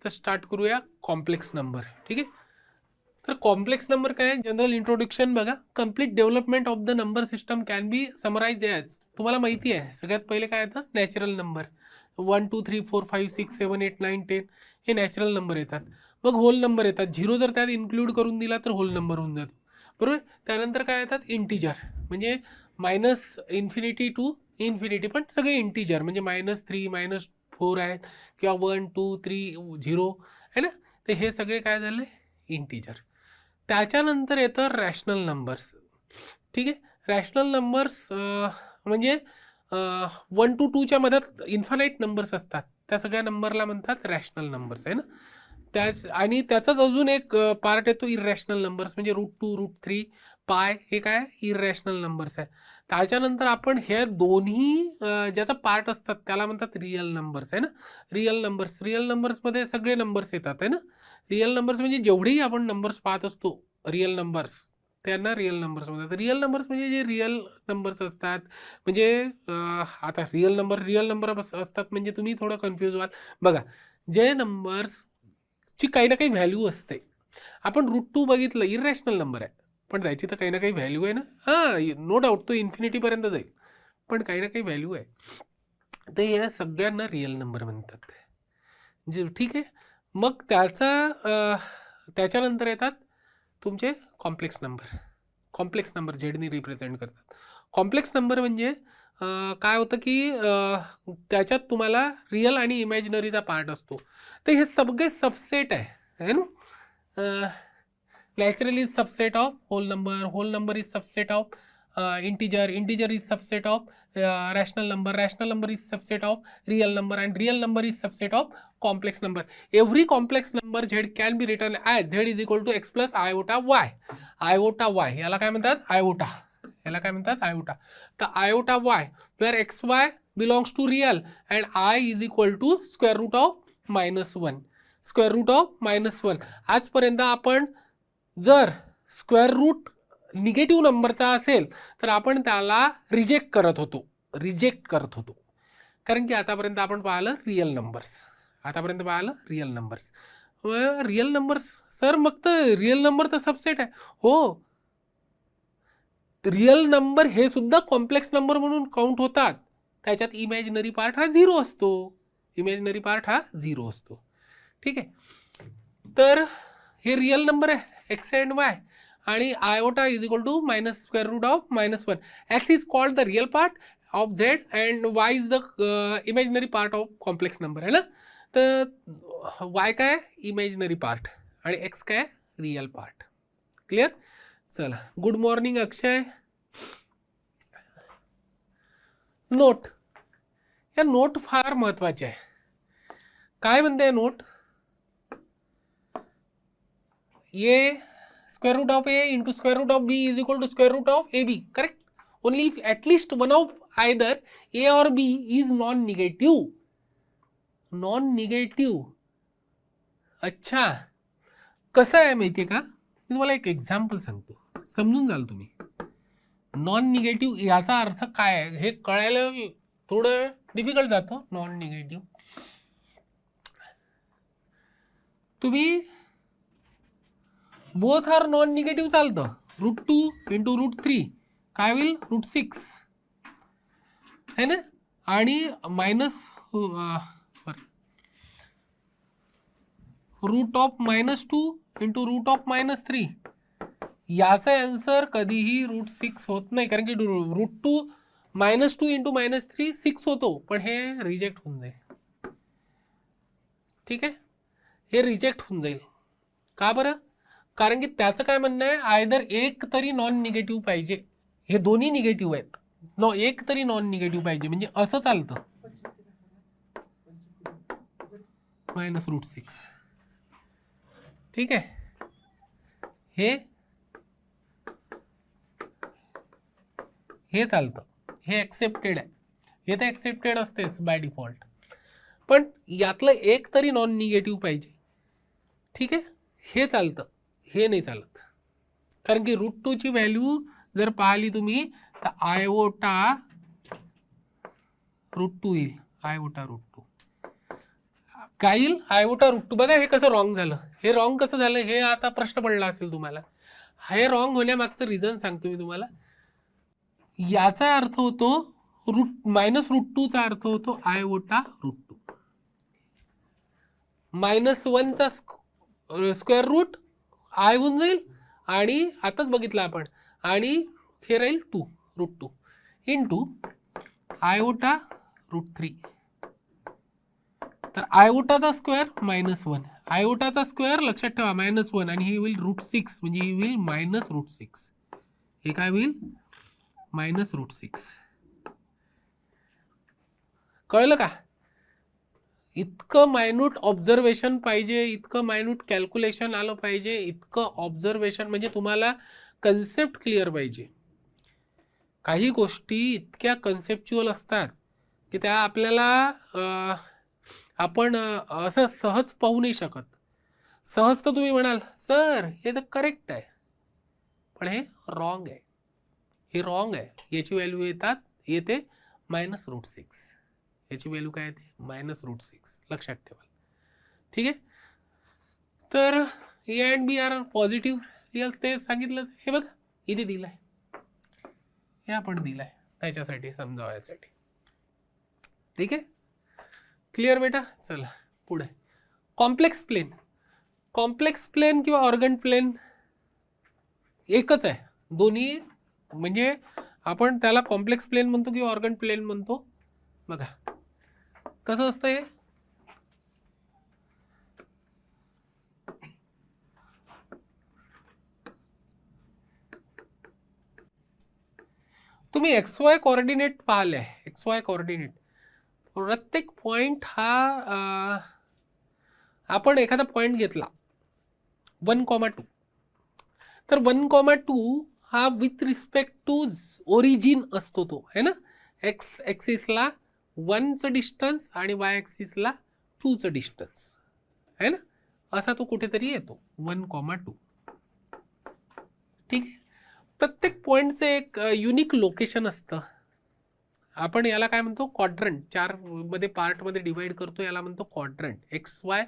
तर स्टार्ट करूया complex number. ठीक आहे. तर कॉम्प्लेक्स नंबर काय आहे, जनरल इंट्रोडक्शन बघा. Complete development of the number system can be summarise as, तुम्हाला माहिती आहे सगळ्यात पहिले काय येतं, नॅचरल नंबर. 1 2 3 4 5 6 7 8 9 10 हे नॅचरल नंबर येतात. मग होल नंबर येतात, झिरो जर त्यात इन्क्लूड करून दिला तर होल नंबर होऊन जातो. बरोबर. त्यानंतर काय येतात, इंटिजर, म्हणजे मायनस इन्फिनिटी टू इन्फिनिटी, पण सगळे इंटिजर, म्हणजे -3 -4 आहेत किंवा 1 2 3 0 आहे ना. तर हे सगळे काय झाले, इंटिजर. त्याच्यानंतर येतं रॅशनल नंबर्स. ठीक आहे. रॅशनल नंबर्स म्हणजे 1 to 2च्या मध्यात इन्फानाईट नंबर्स असतात, त्या सगळ्या नंबरला म्हणतात रॅशनल नंबर्स, आहे ना. त्याच आणि त्याचाच अजून एक पार्ट येतो इररॅशनल नंबर्स, म्हणजे √2 √3 पाय, हे काय इररॅशनल नंबर्स आहे. त्याच्यानंतर आपण हे दोन्ही ज्याचा पार्ट असतात त्याला म्हणतात रिअल नंबर्स, आहे ना. रिअल नंबर्समध्ये सगळे नंबर्स येतात, आहे ना. रिअल नंबर्स म्हणजे जेवढेही आपण नंबर्स पाहत असतो रिअल नंबर्स, त्यांना रिअल नंबर्स म्हणतात. रिअल नंबर्स म्हणजे जे रिअल नंबर्स असतात, म्हणजे आता रिअल नंबर असतात म्हणजे तुम्ही थोडं कन्फ्यूज व्हाल. बघा, जे नंबर्सची काही ना काही व्हॅल्यू असते. आपण √2 बघितलं, इररॅशनल नंबर आहे, पण त्याची तर काही ना काही व्हॅल्यू आहे ना. हां, नो डाऊट तो इन्फिनिटीपर्यंत जाईल, पण काही ना काही व्हॅल्यू आहे. तर या सगळ्यांना रिअल नंबर म्हणतात. जे ठीक आहे. मग त्याच्यानंतर येतात तुमचे कॉम्प्लेक्स नंबर. कॉम्प्लेक्स नंबर झेडनी रिप्रेझेंट करतात. कॉम्प्लेक्स नंबर म्हणजे काय होतं की त्याच्यात तुम्हाला रिअल आणि इमॅजिनरीचा पार्ट असतो. तर हे सगळे सबसेट आहे ना. Natural is subset of whole number is subset of integer is subset of rational number is subset of real number, and real number is subset of complex number. Every complex number z can be written as z is equal to x plus iota y. iota y याला काय म्हणतात, iota. तर iota y where xy belongs to real and I is equal to square root of -1. आजपर्यंत आपण जर square route negative नंबरचा असेल तर आपण त्याला रिजेक्ट करत होतो, कारण की आतापर्यंत आपण पाहिलं real numbers. Real numbers sir, मग तर रिअल नंबर तर सबसेट आहे. हो, रिअल नंबर हे सुद्धा कॉम्प्लेक्स नंबर म्हणून काउंट होतात. त्याच्यात इमॅजिनरी पार्ट हा झिरो असतो. ठीक आहे. तर हे रिअल नंबर आहे एक्स अँड वाय, आणि iota is equal to -square root of -1. X is called the real part of z and y is the imaginary part of complex number, आहे ना. तर वाय काय इमॅजिनरी पार्ट आणि x काय real part. Clear. चला, good morning Akshay. Note, या note फार महत्वाचे आहे. काय म्हणते नोट, ये square root of a into square root of b is equal to square root of ab, correct? Only if at least one of either a or b is non-negative. अच्छा, कसं आहे माहितीये का, मी तुम्हाला एक एक्झाम्पल सांगतो, समजून जाल तुम्ही. नॉन निगेटिव्ह याचा अर्थ काय आहे हे कळायला थोडं डिफिकल्ट जातं. नॉन निगेटिव्ह, तुम्ही बोथ आर नॉन निगेटिव्ह चालतं. √2 into √3 काय होईल, √6 है ना. आणि root of -2 into root of -3, याचा आन्सर कधीही √6 होत नाही, कारण की √2 -2 into -3 6 होतो, पण हे रिजेक्ट होऊन जाईल. ठीक आहे, हे रिजेक्ट होऊन जाईल. का बरं, कारण की त्याचं काय म्हणणं आहे, आयदर एक तरी नॉन निगेटिव्ह पाहिजे. हे दोन्ही निगेटिव्ह आहेत, एक तरी नॉन निगेटिव्ह पाहिजे, म्हणजे असं चालतं -√6. ठीक आहे, हे चालतं, हे ॲक्सेप्टेड आहे, हे तर ॲक्सेप्टेड असतेच बाय डिफॉल्ट, पण यातलं एक तरी नॉन निगेटिव्ह पाहिजे. ठीक आहे, हे चालतं, हे नाही चालत, कारण की √2 ची व्हॅल्यू जर पाहिली तुम्ही तर आयोटा √2 येईल, आयोटा √2. काय येईल आयोटा रूट टू. बघा हे कसं रॉंग झालं, हे रॉंग कसं झालं हे आता प्रश्न पडला असेल तुम्हाला. हे रॉंग होण्यामागचं रिझन सांगतो मी तुम्हाला. याचा अर्थ होतो मायनस रूट टू चा अर्थ होतो आयोटा रूट टू. -1चा स्क्वेअर रूट आय होऊन जाईल आणि आताच बघितलं आपण, आणि हे राहील 2 रूट 2 इंटू आयोटा रूट 3. तर आयोटाचा स्क्वेअर -1, आयोटाचा स्क्वेअर लक्षात ठेवा -1, आणि हे होईल रूट 6, म्हणजे हे होईल मायनस रूट 6. हे काय होईल मायनस रूट 6. कळलं का? इतकं मायन्यूट ऑब्झर्वेशन पाहिजे, इतकं मायन्यूट कॅल्क्युलेशन आलं पाहिजे, इतकं ऑब्झर्वेशन, म्हणजे तुम्हाला कन्सेप्ट क्लिअर पाहिजे. काही गोष्टी इतक्या कन्सेप्च्युअल असतात की त्या आपल्याला आपण असं सहज पाहू नाही शकत. सहज तर तुम्ही म्हणाल सर हे तर करेक्ट आहे, पण हे रॉंग आहे, हे रॉंग आहे. याची व्हॅल्यू येते मायनस रूट 6. याची व्हॅल्यू काय येते मायनस रूट 6. लक्षात ठेवा. ठीक आहे. तर a and b are positive real ते सांगितलंच. हे बघा इथे दिलंय, हे आपण दिलंय त्याच्यासाठी समजावण्यासाठी. ठीक आहे. क्लिअर बेटा. चला पुढे. Complex plane. कॉम्प्लेक्स प्लेन किंवा ऑर्गन प्लेन एकच आहे दोन्ही, म्हणजे आपण त्याला कॉम्प्लेक्स प्लेन म्हणतो किंवा ऑर्गन प्लेन म्हणतो. बघा कसं असतं हे. तुम्ही XY कोऑर्डिनेट पाहिले, XY कोऑर्डिनेट प्रत्येक पॉइंट हा आपण एखादा पॉइंट घेतला 1,2, तर 1,2 हा विथ रिस्पेक्ट टू ओरिजिन असतो तो, है ना. एक्स ॲक्सिसला 1चं डिस्टन्स आणि वाय ॲक्सिसला 2चं डिस्टन्स आहे ना, असा तो कुठेतरी येतो 1,2. ठीक आहे. प्रत्येक पॉइंटचं एक युनिक लोकेशन असतं. आपण याला काय म्हणतो क्वाड्रंट. 4 मध्ये पार्टमध्ये डिवाइड करतो, याला म्हणतो क्वाड्रंट. XY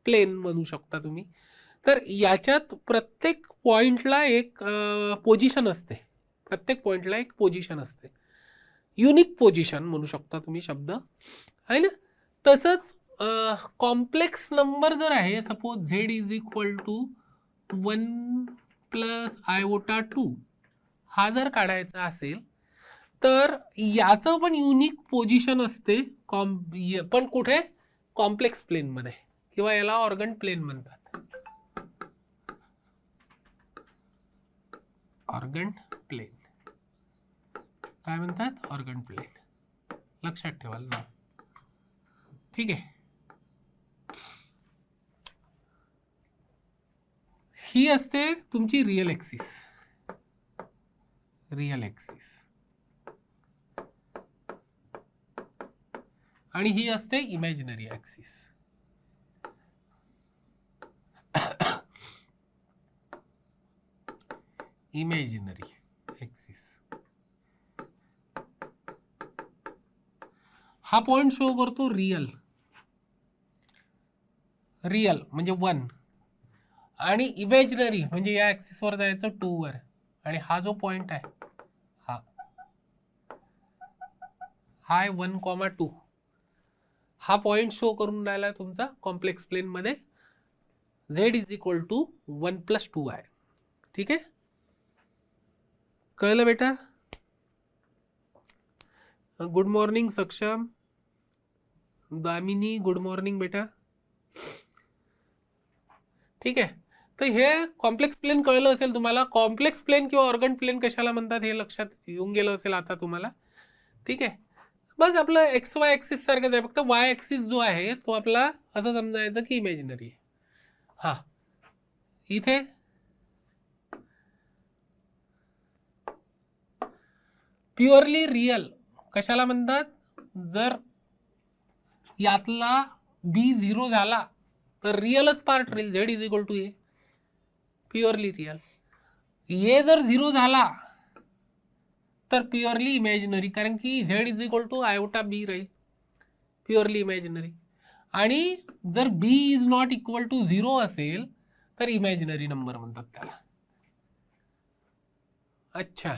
प्लेन म्हणू शकता तुम्ही. तर याच्यात प्रत्येक पॉइंटला एक पोझिशन असते, प्रत्येक पॉइंटला एक पोझिशन असते, युनिक पोझिशन म्हणू शकता तुम्ही शब्द आहे ना. तसंच कॉम्प्लेक्स नंबर जर आहे, suppose Z is equal to 1 plus iota 2 हा जर काढायचा असेल तर याचं पण युनिक पोझिशन असते, पण कुठे कॉम्प्लेक्स प्लेन मध्ये, किंवा याला ऑर्गन प्लेन म्हणतात. ऑर्गन प्लेन काय म्हणतात, ऑर्गन प्लेन. लक्षात ठेवाल ना. ठीक आहे. ही असते तुमची रिअल ॲक्सिस, रिअल ॲक्सिस, आणि ही असते इमॅजिनरी ॲक्सिस. Imaginary axis. हा पॉइंट शो करतो रिअल, रिअल म्हणजे 1, आणि इमॅजिनरी म्हणजे या ॲक्सिसवर जायचं 2 वर, आणि हा जो पॉइंट आहे हा हाय 1,2 हा पॉइंट शो करून राहिला तुमचा कॉम्प्लेक्स प्लेन मध्ये. Z is equal to 1 plus 2i. ठीक आहे. कळलं बेटा. गुड मॉर्निंग सक्षम, दामिनी गुड मॉर्निंग बेटा. ठीक आहे. तर हे कॉम्प्लेक्स प्लेन कळलं असेल तुम्हाला. कॉम्प्लेक्स प्लेन किंवा ऑर्गन प्लेन कशाला म्हणतात हे लक्षात येऊन गेलं असेल आता तुम्हाला. ठीक आहे. बस आपलं XY ॲक्सिस सारखंच आहे, फक्त Y ॲक्सिस जो आहे तो आपला असं समजायचं की इमॅजिनरी आहे. हा इथे प्युअरली रिअल कशाला म्हणतात, जर यातला B 0 झाला तर रिअलच पार्ट राहील, Z is equal to A, purely real. A जर 0 झाला तर प्युअरली इमॅजिनरी, कारण की Z is equal to iota B राहील, प्युअरली इमॅजिनरी. आणि जर b is not equal to 0 असेल तर इमॅजिनरी नंबर म्हणतात त्याला. अच्छा,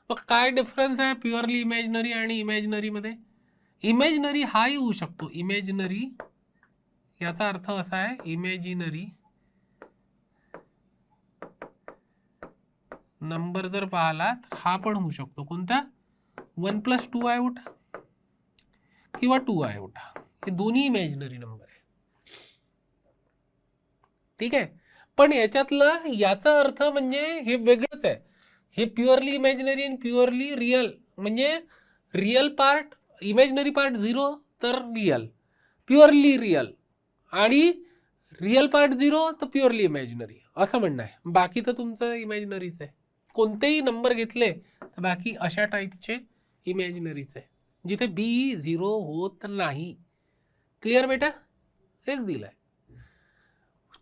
मग काय डिफरन्स आहे प्युअरली इमॅजिनरी आणि इमॅजिनरी मध्ये? इमॅजिनरी हा येऊ शकतो, इमॅजिनरी याचा अर्थ असा आहे, इमॅजिनरी नंबर जर पाहिला तर हा पण होऊ शकतो, कोणता? 1 + 2 आयोटा किंवा 2 आयोटा, हे दोन्ही इमॅजिनरी नंबर आहे. ठीक आहे, पण याच्यातलं याचा अर्थ म्हणजे हे वेगळंच आहे. हे प्युअरली इमॅजिनरी आणि प्युअरली रिअल, म्हणजे रिअल पार्ट इमॅजिनरी पार्ट 0 तर रिअल, प्युअरली रिअल, आणि रिअल पार्ट 0 तर प्युअरली इमॅजिनरी, असं म्हणणं आहे. बाकी तर तुमचं इमॅजिनरीच आहे. कोणतेही नंबर घेतले तर बाकी अशा टाईपचे इमॅजिनरीच आहे, जिथे बी 0 होत नाही. क्लिअर बेटा? हेच दिलंय.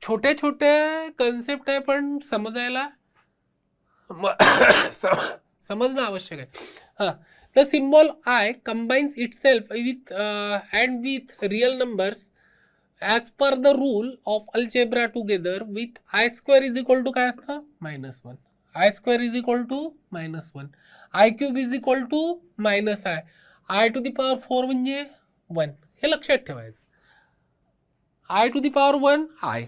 छोटे छोटे कन्सेप्ट आहे, पण समजायला समजणं आवश्यक आहे. हां, the symbol i combines itself with and with real numbers as per the rule of algebra together with i square is equal to काय असतं? -1. I square is equal to -1. I cube is equal to -i. I to the power 4 म्हणजे 1. हे लक्षात ठेवायचं. I to the power 1 i,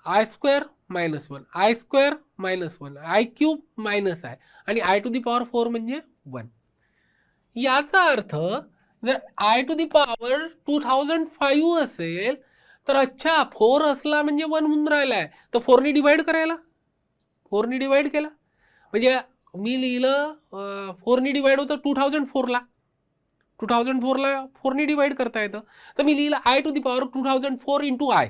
i square -1, i square -1, i cube -i आणि i to the power 4 म्हणजे 1. याचा अर्थ जर I to the power 2005 असेल तर अच्छा 4 असला म्हणजे 1 होऊन राहिलाय, तर 4ने डिवाइड करायला, 4ने डिवाइड केला म्हणजे मी लिहिलं 4ने डिवाइड होतं 2004ला, 2004ला 4ने डिवाइड करता येतं, तर मी लिहिलं i to the power 2004 into i.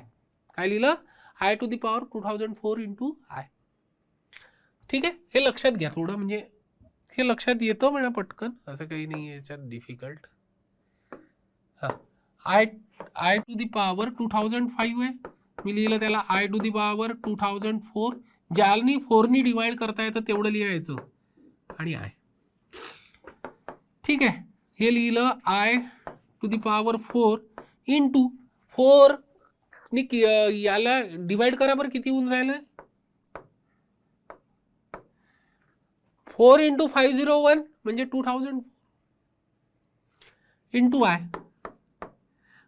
काय लिहिलं? I to the power 2004 into i. ठीक आहे, हे लक्षात घ्या थोडं, म्हणजे हे लक्षात येतं म्हणा पटकन, असं काही नाही याच्यात डिफिकल्ट. हां, आय टू दी पॉवर 2005 आहे, मी लिहिलं त्याला आय टू दी पॉवर 2004, ज्याने 4ने डिवाइड करता येतं तेवढं लिहायचं आणि आय. ठीक आहे, हे लिहिलं i to the power 4 into 4 याला डिवाइड करा बरं, किती होऊन राहिलं? 4 इंटू 501 म्हणजे 2000 इंटू आय.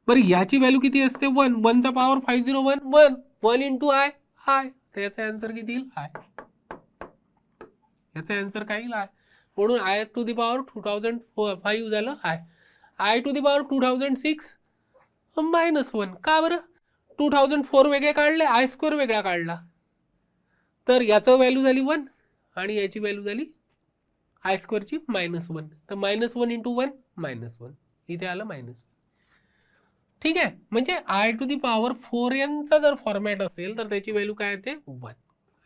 बरं याची व्हॅल्यू किती असते? 1. 1चा पॉवर 501 1, 1 इंटू आय आय, तर याचा आन्सर किती येईल? आय. याचा आन्सर काय येईल? आय. म्हणून आय टू दी पॉवर 2005 झालं i. I to the power 2006 -1. का बरं? 2004 वेगळे काढले, आय स्क्वेअर वेगळा काढला, तर याचं व्हॅल्यू झाली 1 आणि याची व्हॅल्यू झाली आय स्क्वेअरची -1. तर -1 इंटू 1 -1, इथे आलं -1. ठीक आहे, म्हणजे I to the power 4n जर फॉर्मॅट असेल तर त्याची व्हॅल्यू काय येते? 1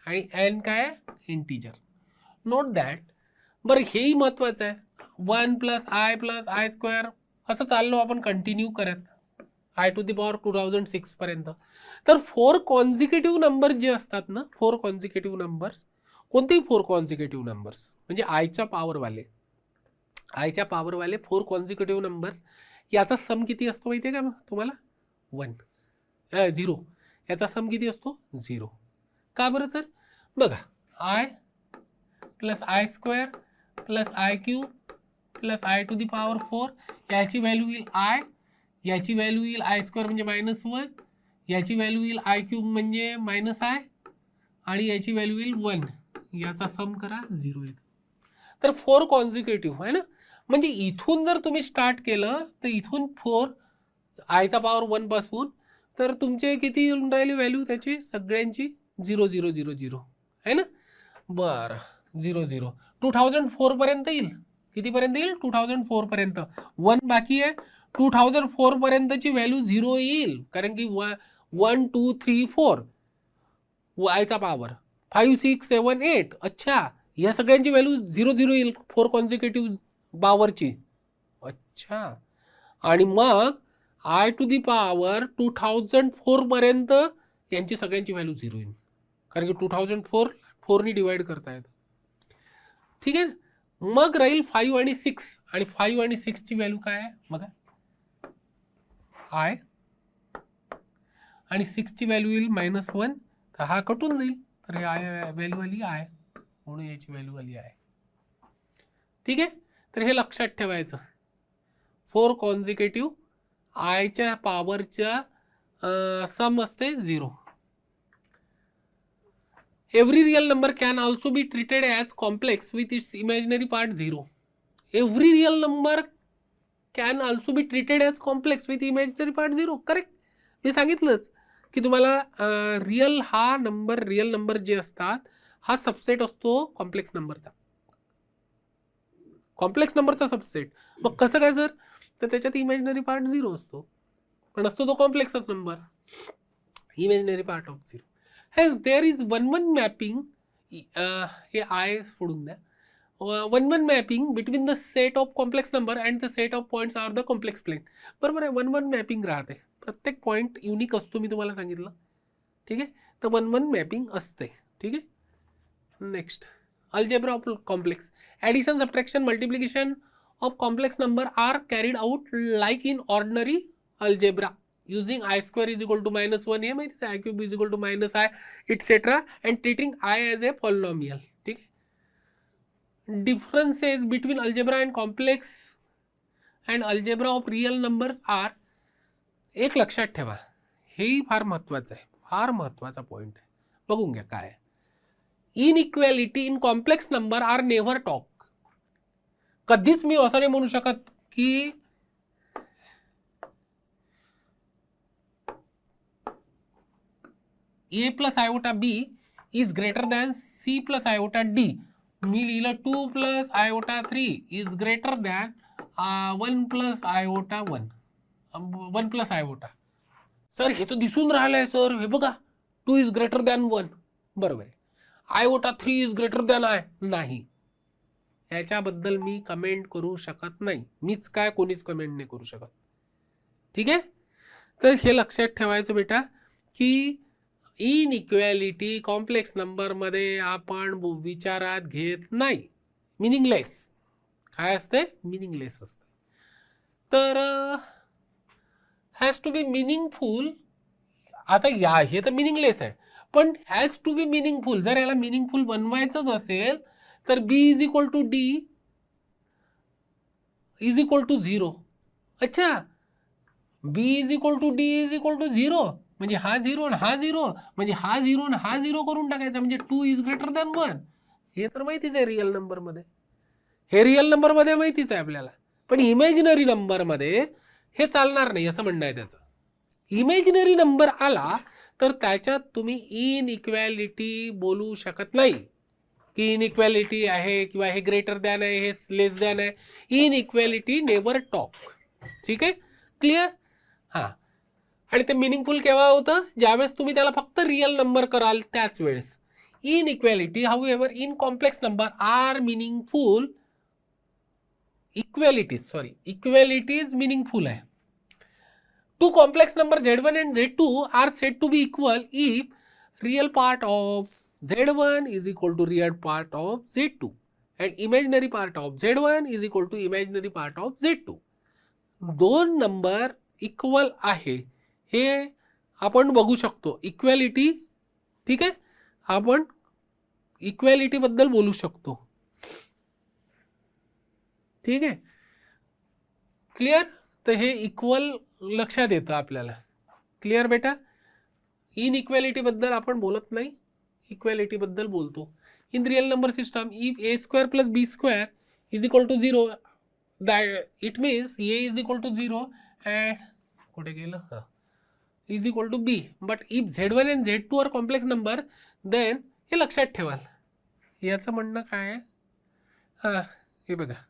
आणि n काय आहे? इंटीजर. Note that. बरं हेही महत्वाचं आहे, 1 + i + आय स्क्वेअर असं चाललो आपण कंटिन्यू करत आय टू दी पॉवर 2006 पर्यंत. तर 4 कॉन्झिक्युटिव्ह नंबर जे असतात ना, 4 कॉन्झिक्युटिव्ह नंबर्स, कोणतेही 4 कॉन्झिक्युटिव्ह नंबर्स म्हणजे आयच्या पॉवरवाले 4 कॉन्झिक्युटिव्ह नंबर्स, याचा सम किती असतो माहिती आहे का तुम्हाला? 0. याचा सम किती असतो? 0. का बरं सर? बघा, i + i square + i cube + i to the power 4, याची व्हॅल्यू येईल आय, याची व्हॅल्यू येईल आय स्क्वेअर म्हणजे -1, याची व्हॅल्यू येईल आय क्यूब म्हणजे -i आणि याची व्हॅल्यू येईल 1. याचा सम करा 0 येईल. तर 4 कॉन्झिक्युटिव्ह आहे ना, म्हणजे इथून जर तुम्ही स्टार्ट केलं तर इथून 4 आयचा पॉवर 1 पासून, तर तुमचे किती येऊन राहिली व्हॅल्यू त्याची सगळ्यांची? 0 0 0 0 आहे ना. बरं 0 0 2004 पर्यंत येईल. कितीपर्यंत येईल? 2004 पर्यंत. 1 बाकी आहे, 2004 पर्यंतची व्हॅल्यू 0 येईल, कारण की 1 2 3 4 आयचा पॉवर 5 6 7 8. अच्छा, या सगळ्यांची व्हॅल्यू 0 0 येईल 4 कॉन्झिक्युटिव्ह पॉवरची. अच्छा, आणि मग आय टू दी पॉवर 2004 पर्यंत यांची सगळ्यांची व्हॅल्यू 0 येईल, कारण की 2004 4ने डिवाइड करता येतं. ठीक आहे, मग राहील 5 आणि 6, आणि 5 आणि 6ची व्हॅल्यू काय आहे बघा, आय आणि 6ची व्हॅल्यू येईल -1, तर हा कटून जाईल, तर हे आय व्हॅल्यू आली आय, म्हणून याची व्हॅल्यू आली आय. ठीक आहे, तर हे लक्षात ठेवायचं. 4 कॉन्झिक्युटिव्ह आयच्या पॉवरच्या सम असते 0. Every real number can also be treated as complex with its imaginary part 0. Every real number can also be treated as complex with imaginary part 0. Correct. मी सांगितलंच की तुम्हाला रियल नंबर जे असतात हा सबसेट असतो कॉम्प्लेक्स नंबरचा. कॉम्प्लेक्स नंबरचा subset. मग कसं काय सर? तर त्याच्यात इमॅजिनरी पार्ट 0 असतो, पण असतो तो कॉम्प्लेक्सच number. Imaginary part of 0. Hence there is 1-1 mapping, हे आय सोडून द्या, 1-1 mapping between the set of complex number and the set of points are the complex plane. बरोबर आहे, 1-1 मॅपिंग राहते, प्रत्येक पॉईंट युनिक असतो, मी तुम्हाला सांगितलं. ठीक आहे, तर 1-1 मॅपिंग असते. ठीक आहे, next algebra of complex. Addition, subtraction, multiplication of complex number are carried out like in ordinary algebra using I² is equal to -1, हे माहितीच आहे, I³ is equal to -I etc. and treating I as a polynomial. ठीक आहे. Differences between algebra and complex and algebra of real numbers are, एक लक्षात ठेवा, हेही फार महत्वाचं आहे, फार महत्वाचा पॉइंट आहे, बघून घ्या काय. Inequality in complex number are never talk. कधीच मी असं नाही म्हणू शकत की A plus iota B is greater than C plus iota D. मी लिहिलं 2 plus iota 3 is greater than 1 plus iota 1 plus iota. Sir हे तर दिसून राहिलं आहे सर, हे बघा 2 इज ग्रेटर दॅन 1. बरोबर आहे. Iota 3 is greater than I नाही, याच्याबद्दल मी कमेंट करू शकत नाही, मीच काय कोणीच कमेंट नाही करू शकत. ठीक आहे, तर हे लक्षात ठेवायचं बेटा की इनइक्वॅलिटी कॉम्प्लेक्स नंबर मध्ये आपण विचारात घेत नाही. मिनिंगलेस. काय असते? मिनिंगलेस असते. तर हॅज टू बी मिनिंगफुल. आता हे तर मिनिंगलेस आहे, पण हॅज टू बी मिनिंगफुल. जर याला मिनिंगफुल बनवायचंच असेल तर B is equal to D is equal to 0. अच्छा, B is equal to D is equal to 0 म्हणजे हा 0 आणि हा 0, म्हणजे हा 0 आणि हा 0 करून टाकायचा, म्हणजे 2 इज ग्रेटर दॅन 1. हे तर माहितीच आहे रिअल नंबर मध्ये, हे रिअल नंबर मध्ये माहितीच आहे आपल्याला, पण इमॅजिनरी नंबर मध्ये हे चालणार नाही असं म्हणणं आहे त्याचं. इमॅजिनरी नंबर आला तर त्याच्यात तुम्ही इनइक्वॅलिटी बोलू शकत नाही की इनइक्वॅलिटी आहे किंवा हे ग्रेटर दॅन आहे, हे लेस दॅन आहे. Inequality never talk. ठीक आहे, क्लिअर. हां, आणि ते मिनिंगफुल केव्हा होतं? ज्यावेळेस तुम्ही त्याला फक्त रिअल नंबर कराल त्याच वेळेस. Inequality however in complex number are meaningful. Equalities meaningful आहे. Two complex numbers Z1 and Z2 are said to be equal if real part of Z1 is equal to real part of Z2 and imaginary part of Z1 is equal to imaginary part of Z2. दोन number equal आहे हे आपण बघू शकतो. Equality. ठीक आहे, आपण equality बद्दल बोलू शकतो. ठीक आहे, क्लिअर. तर हे इक्वल लक्षात येतं आपल्याला. क्लिअर बेटा. इनइक्वॅलिटी बद्दल आपण बोलत नाही, इक्वॅलिटी बद्दल बोलतो. In real number system if A² + B² is equal to 0, that it means A is equal to 0 and कुठे गेलं, हां, is equal to B. But if Z1 and Z2 are complex number then, हे लक्षात ठेवाल. याचं म्हणणं काय आहे? हां, हे बघा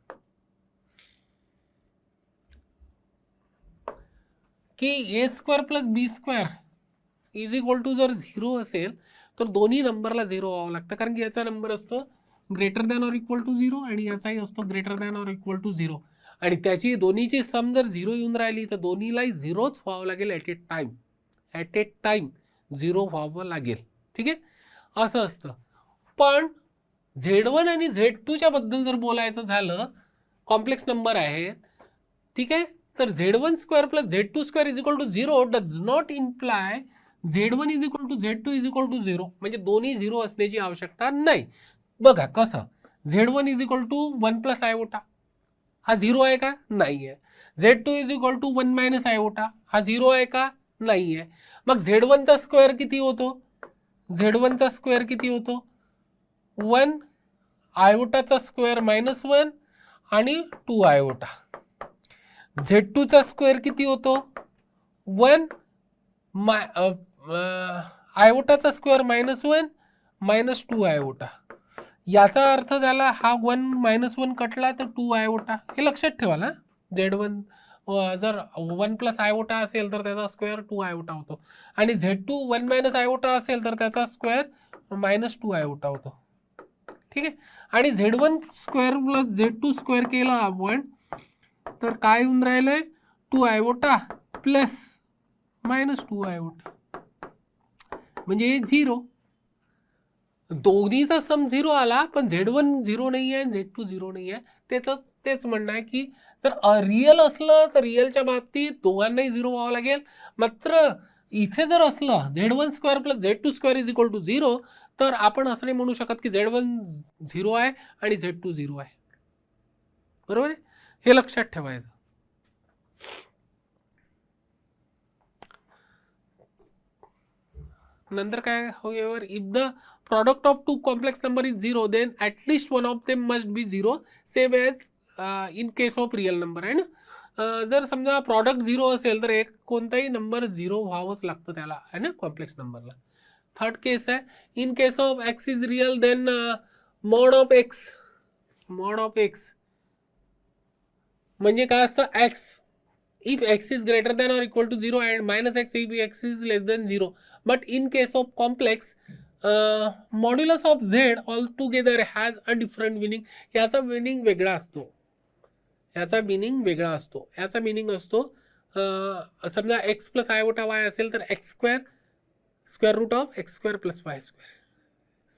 की A² + B² is equal to जर 0 असेल तर दोन्ही नंबरला 0 व्हावं लागतं, कारण की याचा नंबर असतो greater than or equal to 0 आणि याचाही असतो greater than or equal to 0, आणि त्याची दोन्हीची सम जर 0 येऊन राहिली तर दोन्हीलाही 0च व्हावं लागेल. ॲट ए टाइम 0 व्हावं लागेल. ठीक आहे, असं असतं. पण Z1 आणि Z2च्या बद्दल जर बोलायचं झालं, कॉम्प्लेक्स नंबर आहेत. ठीक आहे, तर Z1² + Z2² is equal to 0 does not imply Z1 is equal to Z2 is equal to 0, म्हणजे दोन्ही 0 असण्याची आवश्यकता नाही. बघा कसं, Z1 is equal to 1 plus iota, हा 0 आहे का? नाही आहे. Z2 is equal to 1 minus iota, हा 0 आहे का? नाही आहे. मग Z1 चा स्क्वेअर किती होतो? Z1 चा स्क्वेअर किती होतो? 1 आयोटाचा स्क्वेअर मायनस 1 आणि 2 आयोटा. Z2 चा स्क्वेअर किती होतो? 1 आयोटाचा स्क्वेअर मायनस 1 मायनस 2 आयोटा. याचा अर्थ झाला हा 1 मायनस 1 कटला तर 2 आयोटा. हे लक्षात ठेवा ना. Z1 जर 1 प्लस आयोटा असेल तर त्याचा स्क्वेअर 2 आयोटा होतो, आणि Z2 1 मायनस आयोटा असेल तर त्याचा स्क्वेअर मायनस 2 आयोटा होतो. ठीक आहे. आणि Z1 square plus Z2 square केला आपण तर काय होऊन राहिलंय? 2 आयोटा प्लस मायनस 2 आयोटा, म्हणजे 0. दोन्हीचा सम 0 आला, पण Z1 0 नाही आहे, Z2 0 नाही आहे. तेच म्हणणं आहे की जर रिअल असलं तर रिअलच्या बाबतीत दोघांनाही 0 व्हावं लागेल. मात्र इथे जर असलं Z1 square plus Z2 square is equal to 0, तर आपण असं नाही म्हणू शकत की Z1 0 आहे आणि Z2 0 आहे. बरोबर आहे? हे लक्षात ठेवायचं. नंतर काय, however if the product of two complex number is 0 then at least one of them must be 0, same as in case of real number आहे ना. जर समजा प्रॉडक्ट 0 असेल तर एक कोणताही नंबर 0 व्हावंच लागतं त्याला आहे ना, कॉम्प्लेक्स नंबरला. थर्ड केस आहे, in case of x is real then mod of x म्हणजे काय असतं? x if x is greater than or equal to 0 and minus x if x is less than 0. But in case of complex, modulus of z altogether has a different meaning. याचा meaning वेगळा असतो. याचा meaning असतो समजा x plus iota y असेल तर x square square root of x square plus y square,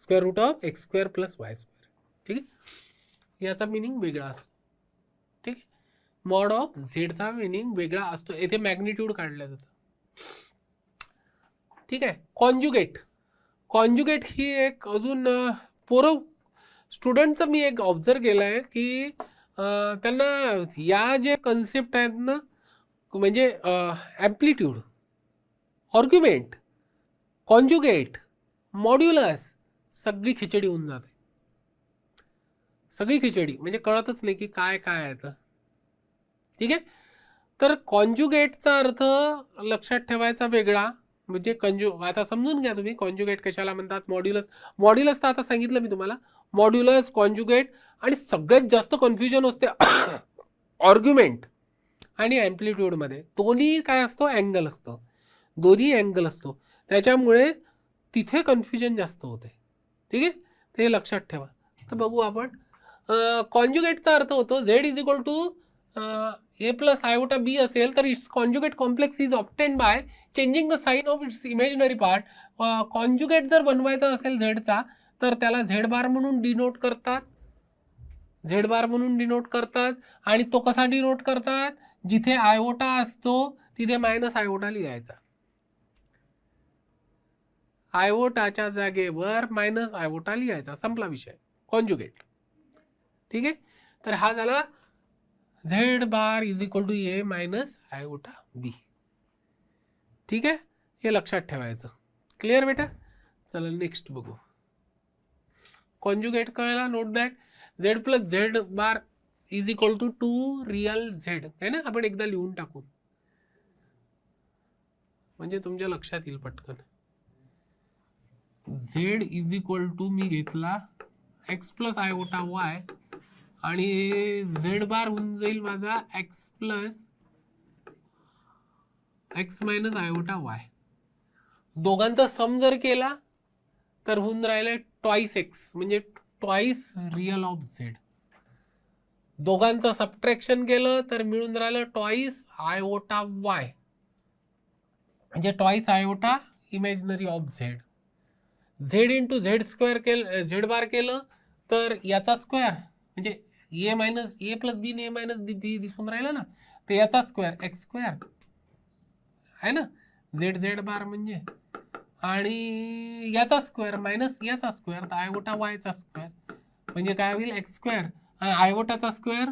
square root of x square plus y square. ठीक आहे. याचा meaning वेगळा असतो. ठीक आहे. मॉड ऑफ झेडचा मिनिंग वेगळा असतो. येथे मॅग्निट्यूड काढलं जातं. ठीक आहे. कॉन्जुगेट ही एक अजून स्टुडंटचं मी एक ऑब्झर्व केलं आहे की त्यांना या जे कन्सेप्ट आहेत ना, म्हणजे ॲम्प्लिट्यूड, आर्ग्युमेंट, कॉन्जुगेट, मॉड्युलस, सगळी खिचडी होऊन जाते. सगळी खिचडी म्हणजे कळतच नाही की काय काय आहे तर. ठीक आहे. तर कॉन्जुगेटचा अर्थ लक्षात ठेवायचा वेगळा, म्हणजे आता समजून घ्या तुम्ही कॉन्जुगेट कशाला म्हणतात. मॉड्युलस तर आता सांगितलं मी तुम्हाला. मॉड्युलस, कॉन्जुगेट, आणि सगळ्यात जास्त कन्फ्युजन असते आर्ग्युमेंट आणि ॲम्प्लिट्यूडमध्ये. दोन्ही काय असतो? अँगल असतो. दोन्ही अँगल असतो, त्याच्यामुळे तिथे कन्फ्युजन जास्त होते. ठीक आहे. ते लक्षात ठेवा. तर बघू आपण. कॉन्जुगेटचा अर्थ होतो z is equal to a plus iota b असेल तर its conjugate complex is obtain by changing the sign of its imaginary part. Conjugate जर बनवायचा असेल झेडचा तर त्याला झेड बार म्हणून डिनोट करतात. आणि तो कसा डिनोट करतात? जिथे आयोटा असतो तिथे मायनस आयोटा लिहायचा. आयोटाच्या जागेवर मायनस आयोटा लिहायचा. संपला विषय. कॉन्जुगेट. ठीक आहे. तर हा झाला Z bar is equal to A minus iota B. ठीक आहे. हे लक्षात ठेवायचं. क्लिअर बेटा? चला नेक्स्ट बघू. कॉन्जुगेट कळला. Note that z plus z bar is equal to 2 real z आहे ना. आपण एकदा लिहून टाकू म्हणजे तुमच्या लक्षात येईल पटकन. झेड इज इक्वल टू मी घेतला एक्स प्लस आयोटा वाय आणि झेड बार होऊन जाईल माझा x plus x minus iota y. दोघांचा सम जर केला तर होऊन राहिलं ट्वाइस एक्स म्हणजे ट्वाइस रियल ऑफ झेड. दोघांचं सबट्रॅक्शन केलं तर मिळून राहिलं ट्वाइस आयोटा वाय म्हणजे twice iota imaginary of z. Z into z square केलं, झेड बार केलं तर याचा स्क्वेअर म्हणजे ए मायनस ए प्लस बी ने ए मायनस बी दिसून राहिलं ना, तर याचा स्क्वेअर एक्स स्क्वेअर आहे ना. झेड बार म्हणजे आणि याचा स्क्वेअर मायनस याचा स्क्वेअर, तर आयवटा वायचा स्क्वेअर म्हणजे काय होईल एक्स स्क्वेअर, आणि आयवटाचा स्क्वेअर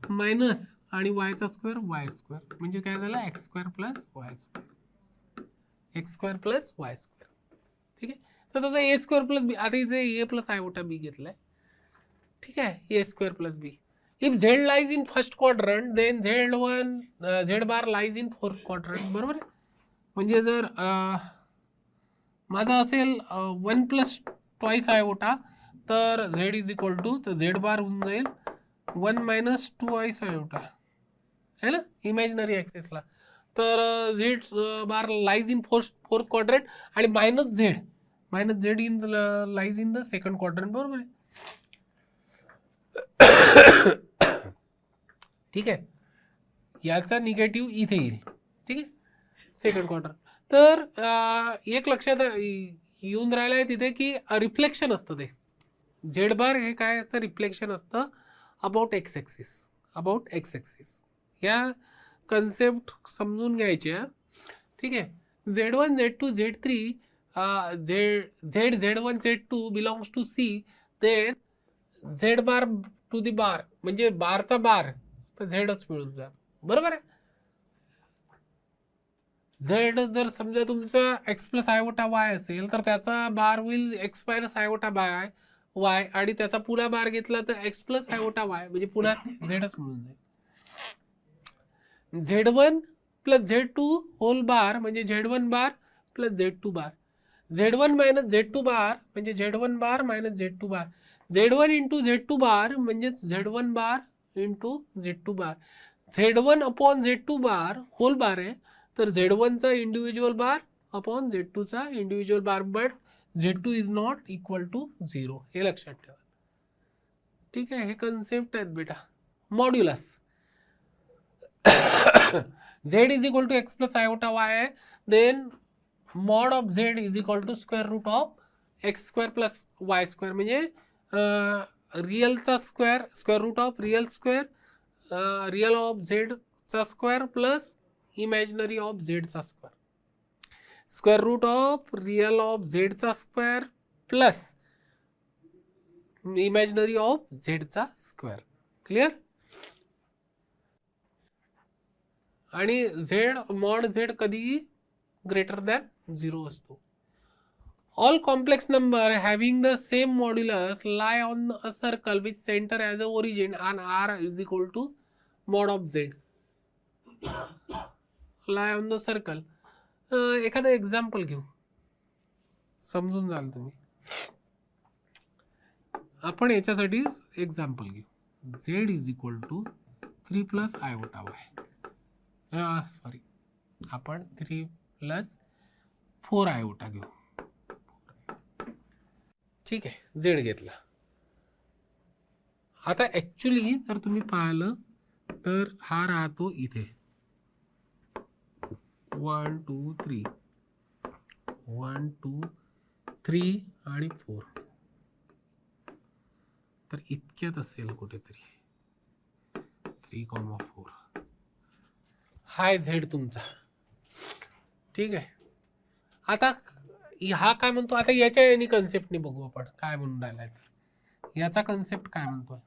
मायनस आणि वायचा स्क्वेअर वाय स्क्वेअर म्हणजे काय झालं x square plus Y square, x square plus Y square. ठीक आहे, तर तसं ए स्क्वेअर प्लस बी, आता इथे ए प्लस आयवटा बी घेतलाय. ठीक आहे, A square plus B. If Z lies in first quadrant then Z bar lies in fourth quadrant. बरोबर आहे, म्हणजे जर माझा असेल 1 प्लस ट्वाईस आयवटा, तर झेड इज इक्वल टू, तर झेड बार होऊन जाईल 1 मायनस 2 आयस आयवटा है ना इमॅजिनरी ॲक्सेसला. तर Z bar lies in fourth quadrant आणि minus Z in lies in the second quadrant. बरोबर आहे. ठीक आहे, याचा निगेटिव्ह इथे येईल. ठीक आहे, सेकंड क्वार्टर. तर एक लक्षात येऊन राहिलं आहे तिथे की रिफ्लेक्शन असतं, ते झेड बार हे काय असतं, रिफ्लेक्शन असतं अबाउट एक्स ॲक्सिस. या कन्सेप्ट समजून घ्यायच्या. ठीक आहे, Z1 Z2 Z3 Z1 Z2 belongs to C, then Z bar to the bar म्हणजे बारचा बार तर झेडच मिळून जा. बरोबर आहे. झेड जर समजा तुमचा एक्स प्लस आयवटा वाय असेल तर त्याचा बार होईल एक्स मायनस आयवटा बाय वाय, आणि त्याचा पुन्हा बार घेतला तर एक्स प्लस आयवटा वाय म्हणजे पुन्हा झेडच मिळून जाईल. Z1 plus Z2 whole bar म्हणजे Z1 बार plus Z2 bar, Z1 minus Z2 bar म्हणजे Z1 बार minus Z2 bar, Z1 into Z2 bar म्हणजे Z1 bar into Z2 bar, Z1 upon Z2 bar whole bar आहे, तर Z1 चा individual bar upon Z2 चा individual bar, but Z2 is not equal to 0, हे लक्षात ठेवा. ठीक आहे, हे कन्सेप्ट आहेत बेटा. Modulus Z is equal to x plus iota Y आहे, then mod of Z is equal to square root of X square plus Y square म्हणजे रिअलचा square, square root of real square, real of झेडचा square plus imaginary of झेडचा square, square root of real of झेडचा square plus imaginary of झेडचा square. Clear. आणि Z mod Z कधीही greater than 0 असतो. All complex number having the same modulus lie on a circle with center as a origin and R is equal to mod of Z. Lie on the circle. एखादं example घेऊ, समजून जाल तुम्ही. आपण याच्यासाठी example घेऊ. Z is equal to 3 plus iota Y, sorry आपण 3 plus 4 आयवटा घेऊ. ठीक आहे, झेड घेतला. आता ॲक्च्युली जर तुम्ही पाहिलं तर हा राहतो इथे 1 2 3 1 2 3 आणि 4, तर इतक्यात असेल कुठेतरी 3,4. हाय झेड तुमचा. ठीक आहे, आता हा काय म्हणतो, आता याच्या यानी कन्सेप्टने बघू आपण काय म्हणून राहिलाय. तर याचा कन्सेप्ट काय म्हणतोय,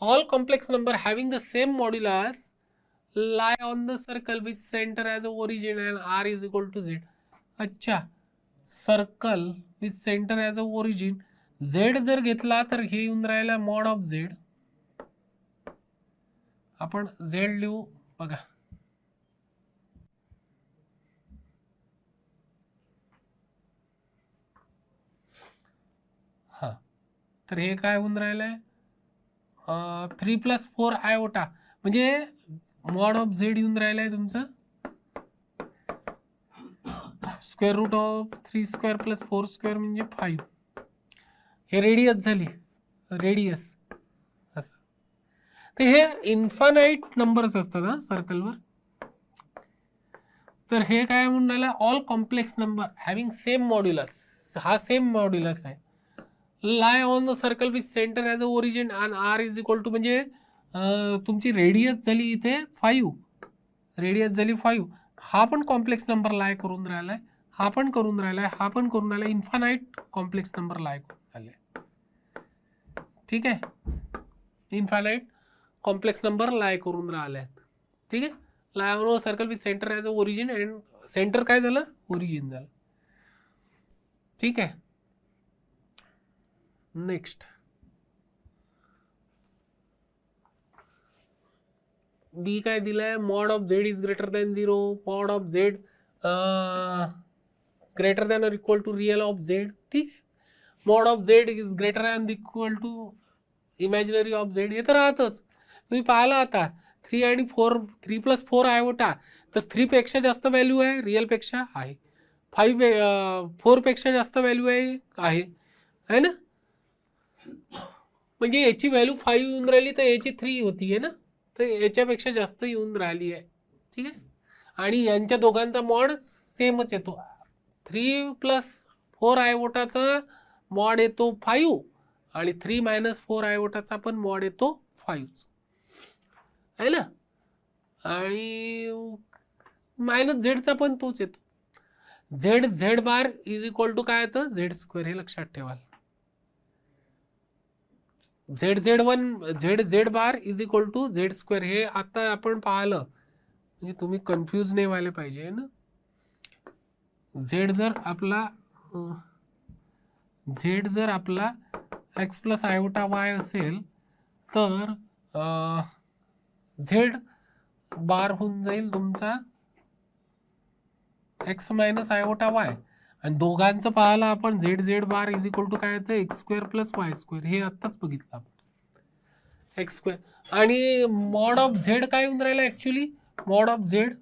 all complex number having the same modulus lie on the circle with center as a origin and R is equal to Z. अच्छा, circle with centre as a origin, Z जर घेतला तर हे येऊन राहिला मॉड ऑफ झेड. आपण Z लिहू बघा. हा, तर हे काय होऊन राहिलंय 3 प्लस 4 आयवटा म्हणजे मॉड ऑफ झेड येऊन राहिलाय तुमचं square root of 3 square plus 4 square म्हणजे 5. हे रेडियस झाली, रेडियस असं. तर हे इन्फानाइट नंबर्स असतात हा सर्कलवर. तर हे काय म्हणून राहिलं, all complex number having same modulus, हा सेम मॉड्युलस आहे, lie on the circle with center as a origin and R is equal to म्हणजे तुमची रेडियस झाली इथे 5, रेडियस झाली 5. हा पण कॉम्प्लेक्स नंबर लाय करून राहिलाय, हा पण करून राहिलाय, हा पण करून राहिलाय, इन्फानाइट कॉम्प्लेक्स नंबर लाय करून राहिले. ठीक आहे, इन्फानाइट कॉम्प्लेक्स नंबर लाय करून राहिले आहेत. ठीक आहे, lie on circle with centre as a origin and centre काय झालं, ओरिजिन झालं. ठीक आहे, नेक्स्ट बी काय दिलंय, mod of Z is greater than 0, mod of Z greater than और equal to real of Z. ठीक आहे, mod of Z is greater than equal to imaginary of Z, हे तर राहतच. तुम्ही पाहिलं आता 3 आणि 4, 3 + 4 आयोटा, तर 3 पेक्षा जास्त व्हॅल्यू आहे रिअल पेक्षा आहे, 4 पेक्षा जास्त व्हॅल्यू आहे ना. म्हणजे याची व्हॅल्यू 5 येऊन राहिली तर याची 3 होती आहे ना, तर याच्यापेक्षा जास्त येऊन राहिली आहे. ठीक आहे, आणि यांच्या दोघांचा मॉड सेमच येतो. 3 + 4 आयोटाचा मॉड येतो 5 आणि 3 - 4 आयोटाचा पण मॉड येतो 5 आहे ना. आणि -झेडचा पण तोच येतो. Z bar is equal to काय येतं, Z², हे लक्षात ठेवा. Z bar is equal to Z², हे आता आपण पाहिलं, म्हणजे तुम्ही कन्फ्यूज नाही व्हायला पाहिजे ना. झेड जर आपला x + आयोटा y असेल तर झेड बार होऊन जाईल तुमचा x - आयोटा y, आणि दोघांचं पाहिलं आपण z bar is equal to काय येतं, x² + y², हे आत्ताच बघितलं आपण, x². आणि मॉड ऑफ झेड काय येऊन राहिलं, ऍक्च्युली मॉड ऑफ झेड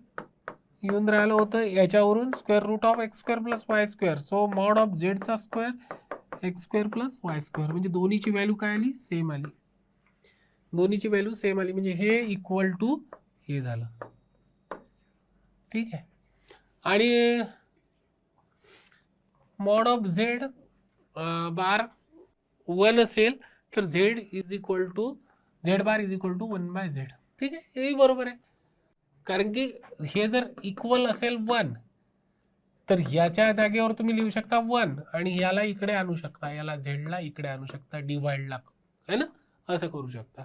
येऊन राहिलं होतं याच्यावरून √of x² + y². So mod of झेडचा स्क्वेअर x² + y², म्हणजे दोन्हीची व्हॅल्यू काय आली, सेम आली. दोन्हीची व्हॅल्यू सेम आली, म्हणजे हे इक्वल टू हे झालं. ठीक आहे, आणि मॉड ऑफ झेड बार 1 असेल तर Z bar is equal to 1/z. ठीक आहे, हेही बरोबर आहे, कारण की हे जर इक्वल असेल 1 तर याच्या जागेवर तुम्ही लिहू शकता 1 आणि याला इकडे आणू शकता, याला झेडला इकडे आणू शकता, डिवाइडला है ना, असं करू शकता.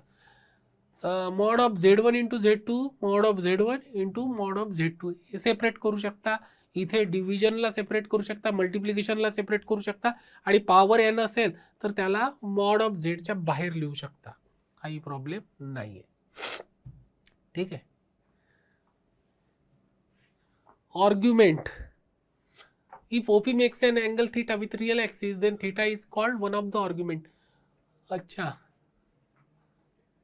Mod of Z1 × Z2, mod of Z1 × mod of Z2 हे सेपरेट करू शकता. इथे डिव्हिजनला सेपरेट करू शकता, मल्टिप्लिकेशनला सेपरेट करू शकता, आणि पॉवर n असेल तर त्याला मॉड ऑफ झेडच्या बाहेर लिहू शकता, काही प्रॉब्लेम नाहीये. ठीक आहे, argument. If OP makes an angle theta with real axis, then theta is called one of the argument. अच्छा,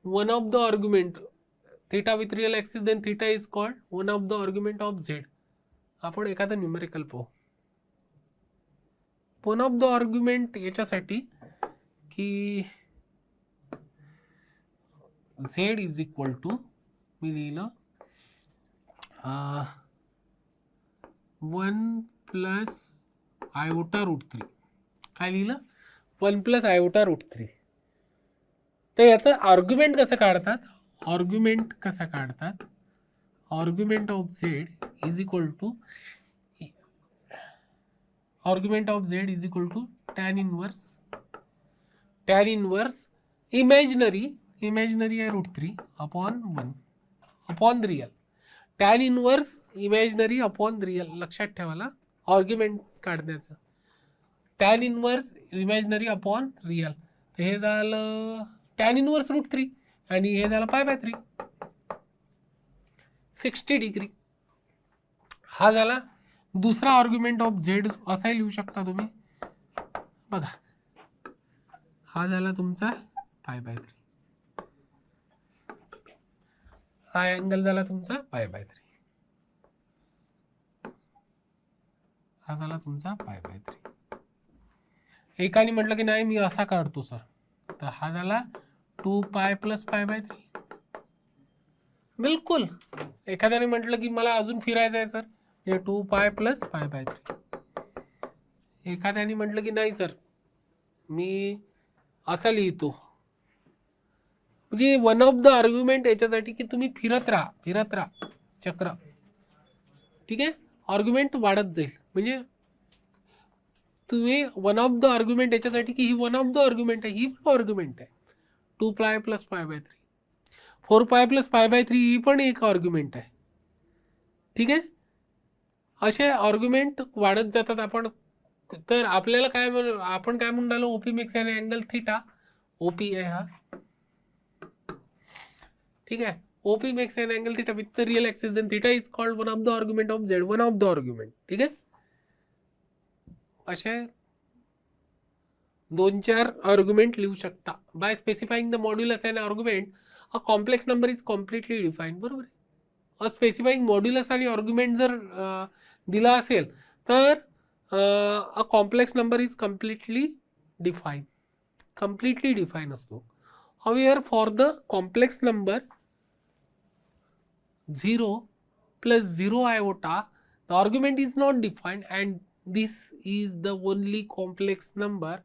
one of the argument theta with real axis, then theta is called one of the argument of Z. आपण एखादं numerical पाहू. One of the argument याच्यासाठी की Z is equal to, मी लिहिलं 1 + iota √3. काय लिहिलं, 1 + iota √3. तर याचं आर्ग्युमेंट कसं काढतात, argument of Z is equal to tan inverse imaginary आहे √3 upon 1 upon real, tan inverse imaginary upon real. लक्षात ठेवायला आर्ग्युमेंट काढण्याचं, tan inverse imaginary upon real. तर हे झालं tan इनवर्स √3 आणि हे झालं π/3, 60 डिग्री. हा झाला दुसरा आर्ग्युमेंट ऑफ झेड, असाही लिहू शकता तुम्ही बघा. हा झाला तुमचा π/3, हा अँगल झाला तुमचा π/3, हा झाला तुमचा π/3. एकाने म्हटलं की नाही मी असा काढतो सर, तर हा झाला 2π + π/3. बिलकुल. एखाद्याने म्हटलं की मला अजून फिरायचं आहे सर, हे 2π + π/3. एखाद्याने म्हटलं की नाही सर मी असं लिहितो, म्हणजे वन ऑफ द आर्ग्युमेंट याच्यासाठी की तुम्ही फिरत राहा चक्र. ठीक आहे, आर्ग्युमेंट वाढत जाईल, म्हणजे तुम्ही वन ऑफ द आर्ग्युमेंट याच्यासाठी की ही वन ऑफ द आर्ग्युमेंट आहे, ही पण आर्ग्युमेंट आहे 2π + π/3. 4π + π/3 ही पण एक आर्ग्युमेंट आहे. ठीक आहे, असे आर्ग्युमेंट वाढत जातात. तर आपल्याला आपण काय म्हणून राहिलो, OP makes an angle theta. OP आहे हा, ठीक आहे. OP makes an angle theta with the real axis, then theta is called one of the argument of Z, one of the argument. ठीक आहे, असे 2-4 आर्ग्युमेंट लिहू शकता. By specifying the modulus and argument a complex number is completely define. बरोबर आहे. स्पेसिफाईंग modulus आणि argument जर दिला असेल तर अ complex number is completely define असतो. However, for the complex number 0 + 0 iota, the argument is not defined, and this is the only complex number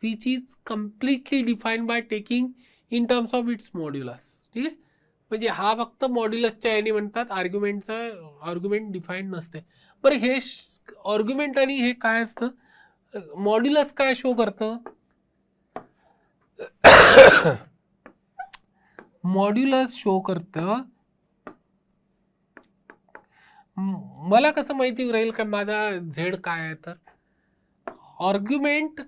which is completely defined by taking in terms of its modulus. ठीक आहे, म्हणजे हा फक्त मॉड्युलसच्या याने म्हणतात, argument define नसते. बरं, हे आर्ग्युमेंट आणि हे काय असतं, मॉड्युलस काय शो करतं, मॉड्युलस शो करतं. मला कसं माहिती राहील का माझा झेड काय आहे, तर आर्ग्युमेंट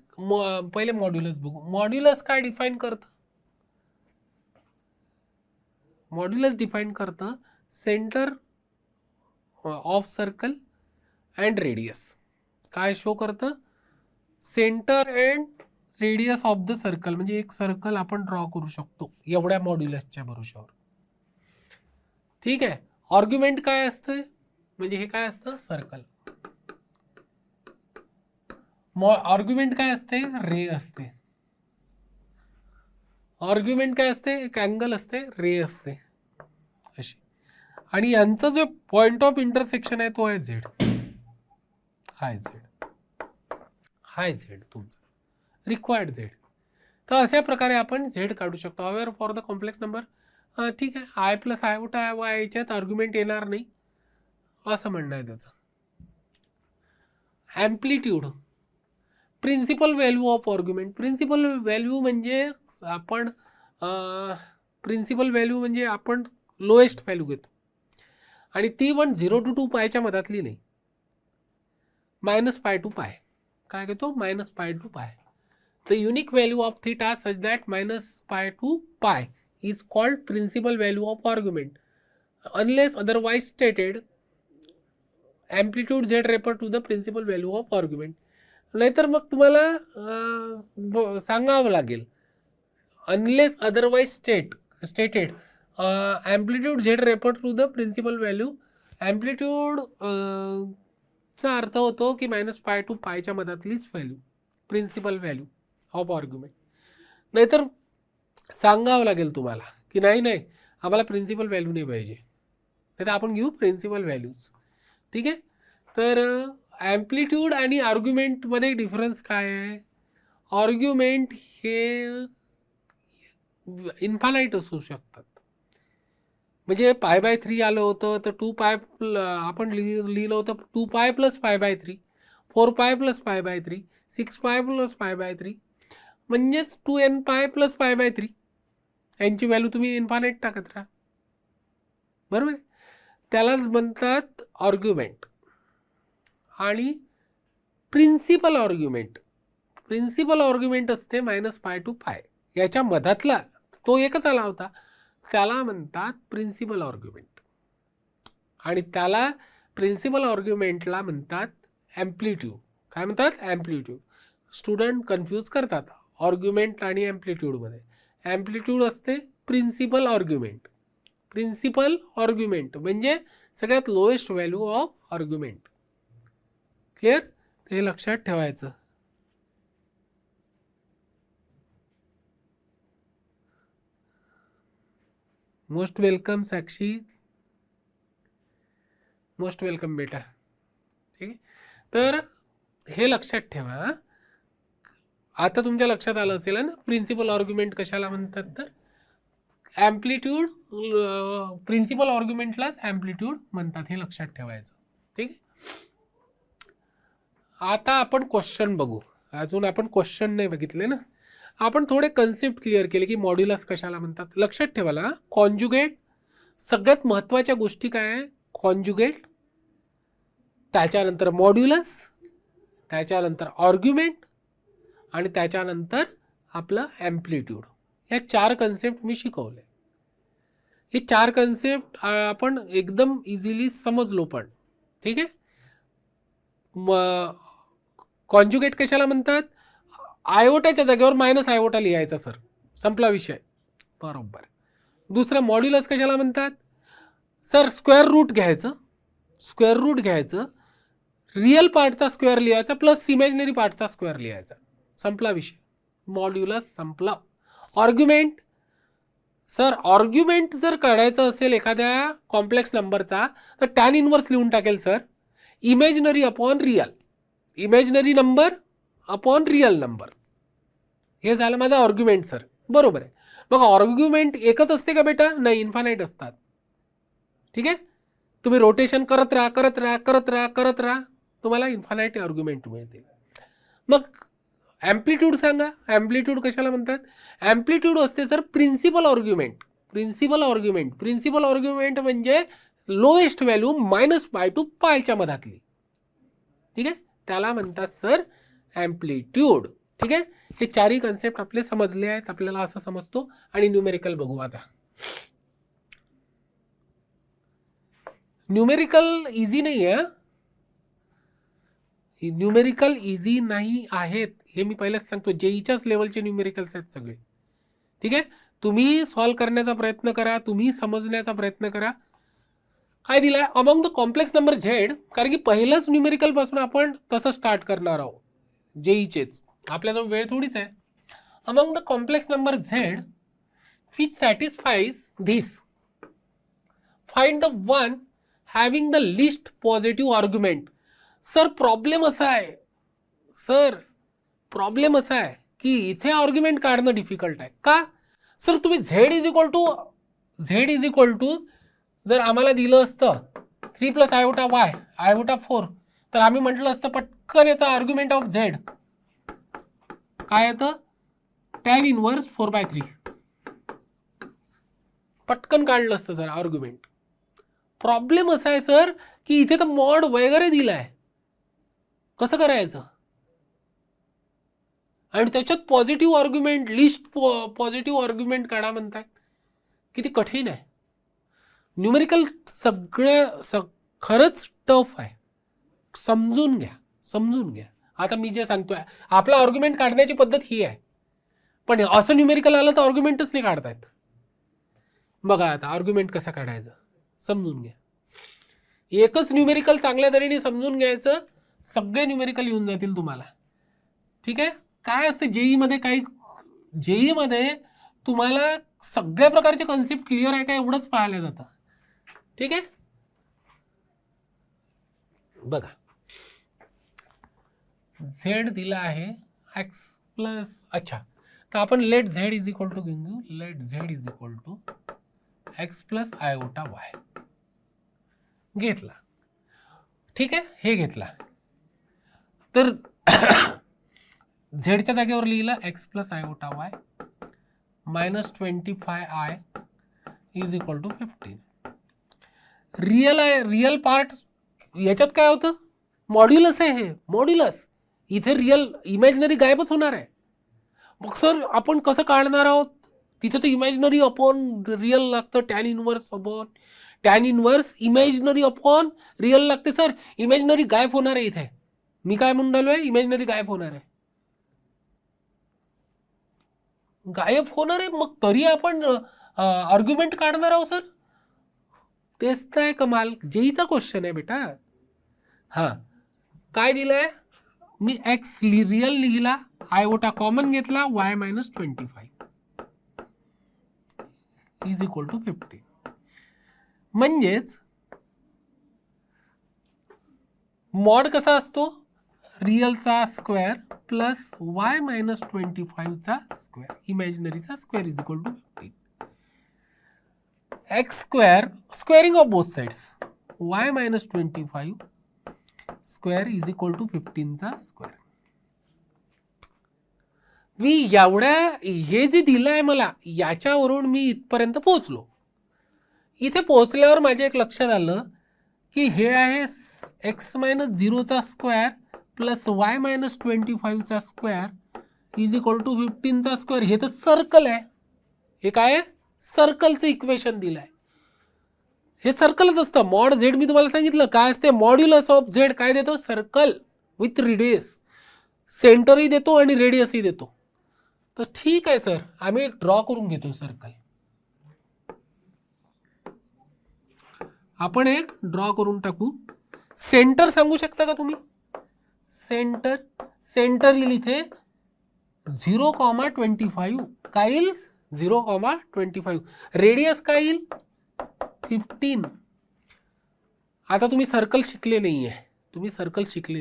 पहिले मॉड्युलस बघू. मॉड्युलस काय डिफाईन करतं, मॉड्युलस डिफाईन करतं centre of circle and radius. काय शो करतं, centre and radius of the circle, म्हणजे एक सर्कल आपण ड्रॉ करू शकतो एवढ्या मॉड्युलसच्या भरोशावर. ठीक आहे, आर्ग्युमेंट काय असतं, म्हणजे हे काय असतं, सर्कल. आर्ग्युमेंट काय असते, रे असते. आर्ग्युमेंट काय असते, एक अँगल असते, रे असते अशी. आणि यांचा जो पॉइंट ऑफ इंटरसेक्शन आहे तो आहे झेड. हाय झेड तुमचा रिक्वायर्ड झेड. तर अशा प्रकारे आपण झेड काढू शकतो. However for the complex number, ठीक आहे, I + i याच्यात आर्ग्युमेंट येणार नाही असं म्हणणं आहे त्याचं. Amplitude, principal value of argument. Principal value म्हणजे आपण लोएस्ट व्हॅल्यू घेतो, आणि ती पण 0 to 2π मधातली नाही, -π to π. काय घेतो, -π to π. The unique value of theta such that -π to π is called principal value of argument unless otherwise stated. Amplitude z refer to the principal value of argument. नाहीतर मग तुम्हाला सांगावं लागेल, unless otherwise stated amplitude z refer to the principal value. amplitude चा अर्थ होतो की -π to π च्या मधातलीच value, principal value of argument. नाहीतर सांगावं लागेल तुम्हाला की नाही आम्हाला प्रिन्सिपल व्हॅल्यू नाही पाहिजे, नाहीतर आपण घेऊ प्रिन्सिपल व्हॅल्यूज. ठीक आहे, तर ॲम्प्लिट्यूड आणि आर्ग्युमेंटमध्ये डिफरन्स काय आहे, आर्ग्युमेंट हे इन्फानाईट असू शकतात. म्हणजे π/3 आलं होतं तर 2π आपण लिहिलं होतं 2π + π/3, 4π + π/3, 6π + π/3, म्हणजेच 2nπ + π/3. यांची व्हॅल्यू तुम्ही इन्फानाईट टाकत राहा. बरोबर, त्यालाच म्हणतात आर्ग्युमेंट. आणि प्रिन्सिपल आर्ग्युमेंट असते -π to π. याच्या मधातला तो एकच आला होता, त्याला म्हणतात प्रिन्सिपल आर्ग्युमेंट. आणि त्याला प्रिन्सिपल आर्ग्युमेंटला म्हणतात ॲम्प्लिट्यूड. काय म्हणतात, ॲम्प्लिट्यूड. स्टुडंट कन्फ्यूज करतात आर्ग्युमेंट आणि ॲम्प्लिट्यूडमध्ये. ॲम्प्लिट्यूड असते प्रिन्सिपल आर्ग्युमेंट. प्रिन्सिपल आर्ग्युमेंट म्हणजे सगळ्यात lowest value of argument. Clear, हे लक्षात ठेवायचं. मोस्ट वेलकम साक्षी, मोस्ट वेलकम बेटा. ठीक आहे, तर हे लक्षात ठेवा. आता तुमच्या लक्षात आलं असेल ना प्रिन्सिपल आर्ग्युमेंट कशाला म्हणतात, तर ॲम्प्लिट्यूड, प्रिन्सिपल आर्ग्युमेंटलाच ॲम्प्लिट्यूड म्हणतात, हे लक्षात ठेवायचं. ठीक आहे, आता आपण क्वेश्चन बघू. अजून आपण क्वेश्चन नाही बघितले ना. आपण थोडे कन्सेप्ट क्लिअर केले की मॉड्युलस कशाला म्हणतात. लक्षात ठेवाला, कॉन्जुगेट सगळ्यात महत्त्वाच्या गोष्टी काय आहे, कॉन्जुगेट, त्याच्यानंतर मॉड्युलस, त्याच्यानंतर आर्ग्युमेंट आणि त्याच्यानंतर आपलं ॲम्प्लिट्यूड. या 4 कन्सेप्ट मी शिकवले. हे 4 कन्सेप्ट आपण एकदम इझिली समजलो पण. ठीक आहे. कॉन्जुगेट कशाला म्हणतात, आयोटाच्या जागेवर मायनस आयोटा लिहायचा सर, संपला विषय. बरोबर. दुसरं मॉड्युलस कशाला म्हणतात सर, स्क्वेअर रूट घ्यायचं, स्क्वेअर रूट घ्यायचं, रिअल पार्टचा स्क्वेअर लिहायचा प्लस इमॅजिनरी पार्टचा स्क्वेअर लिहायचा, संपला विषय. मॉड्युलस संपला. आर्ग्युमेंट सर, आर्ग्युमेंट जर काढायचं असेल एखाद्या कॉम्प्लेक्स नंबरचा तर टॅन इनवर्स लिहून टाकेल sir, imaginary upon real, imaginary number upon real number. हे झालं माझं आर्ग्युमेंट सर. बरोबर आहे. मग आर्ग्युमेंट एकच असते का बेटा? नाही, इन्फानाईट असतात. ठीक आहे. तुम्ही रोटेशन करत राहा करत राहा करत राहा करत राहा, तुम्हाला इन्फानाईट आर्ग्युमेंट मिळतील. मग ॲम्प्लिट्यूड सांगा, ॲम्प्लिट्यूड कशाला म्हणतात? ॲम्प्लिट्यूड असते sir principal argument. Principal argument, principal argument म्हणजे लोएस्ट व्हॅल्यू -π to π मधातली. ठीक आहे, त्याला म्हणतात सर ॲम्प्लिट्यूड. ठीक आहे. हे 4ही कन्सेप्ट आपले समजले आहेत, आपल्याला असं समजतो. आणि न्यूमेरिकल बघू आता. न्यूमेरिकल इझी नाही आहे, न्यूमेरिकल इझी नाही आहेत, हे मी पहिलेच सांगतो. जेईच्याच लेवलचे न्यूमेरिकल्स आहेत सगळे. ठीक आहे. तुम्ही सॉल्व्ह करण्याचा प्रयत्न करा, तुम्ही समजण्याचा प्रयत्न करा. काय दिलाय, among the complex number Z, कारण की पहिलंच न्यूमेरिकल पासून आपण तसं स्टार्ट करणार आहोत जेईचेच, आपल्याजवळ वेळ थोडीच आहे. Among the complex number Z which satisfies this, find the one having the list positive argument. Sir problem असा आहे, सर प्रॉब्लेम असा आहे की इथे आर्ग्युमेंट काढणं डिफिकल्ट आहे. का सर? तुम्ही झेड इज इक्वल टू जर आम्हाला दिलं असतं 3 + i/y i/4, तर आम्ही म्हटलं असतं पटकन याचा आर्ग्युमेंट ऑफ झेड काय येतं, tan इनवर्स 4/3, पटकन काढलं असतं सर आर्ग्युमेंट. प्रॉब्लेम असा आहे सर की इथे तर मॉड वगैरे दिलाय, कसं करायचं? आणि त्याच्यात positive argument, list positive argument काढा म्हणतात. किती कठीण आहे न्यूमेरिकल. खरंच टफ आहे, समजून घ्या, समजून घ्या. आता मी जे सांगतोय, आपला आर्ग्युमेंट काढण्याची पद्धत ही आहे, पण असं न्यूमेरिकल आलं तर आर्ग्युमेंटच नाही काढतायत. बघा आता आर्ग्युमेंट कसं काढायचं समजून घ्या. एकच न्यूमेरिकल चांगल्या तऱ्हेने समजून घ्यायचं, सगळे न्यूमेरिकल येऊन जातील तुम्हाला. ठीक आहे. काय असते जेई मध्ये, काही जेई मध्ये तुम्हाला सगळ्या प्रकारचे कन्सेप्ट क्लिअर आहे का एवढंच पाहायला जातं. ठीक आहे. बघा झेड दिला आहे एक्स प्लस, अच्छा तर आपण let Z is equal to घेऊ, let Z is equal to x plus i/y घेतला. ठीक आहे, हे घेतला तर झेडच्या जागेवर लिहिलं x plus i/y -25i is equal to 15. Real part याच्यात काय होतं, मॉड्युलस आहे हे, मॉड्युलस. इथे रिअल इमॅजिनरी गायबच होणार आहे. मग सर आपण कसं काढणार आहोत, तिथे तर इमॅजिनरी अपॉन रिअल लागतं, tan inverse imaginary upon real लागते. सर इमॅजिनरी गायब होणार आहे इथे, मी काय म्हणून राहिलोय, इमॅजिनरी गायब होणार आहे, गायब होणार आहे. मग तरी आपण आर्ग्युमेंट काढणार आहोत सर, तेच तर आहे कमाल. जेईचा क्वेश्चन आहे बेटा. हा काय दिलंय, मी एक्स रिअल लिहिला, i/, कॉमन घेतला, y -25 इज इक्वल टू 15. म्हणजेच मॉड कसा असतो, रिअलचा स्क्वेअर प्लस y -25चा स्क्वेअर, इमॅजिनरीचा square is equal to 15. X square, squaring of both sides, y -25 square is equal to 15चा स्क्वेअर. मी हे जे दिलं आहे मला याच्यावरून मी इथपर्यंत पोहोचलो. इथे पोहोचल्यावर माझ्या एक लक्षात आलं की हे आहे एक्स मायनस 0चा स्क्वेअर प्लस वाय मायनस 25चा स्क्वेअर इज इक्वल टू 15चा स्क्वेअर. हे तर सर्कल आहे. हे काय आहे? सर्कलचं इक्वेशन दिलं आहे. हे सर्कलच असतं. मॉड झेड मी तुम्हाला सांगितलं काय असते. मॉड्युलस ऑफ झेड काय देतो? Circle with radius. सेंटरही देतो आणि रेडियसही देतो. तर ठीक आहे सर, आम्ही एक ड्रॉ करून घेतो सर्कल. आपण एक ड्रॉ करून टाकू. सेंटर सांगू शकता का तुम्ही? सेंटर येईल इथे 0,25. काय येईल? 0,25. रेडियस काय येईल? 15. आता तुम्ही सर्कल शिकले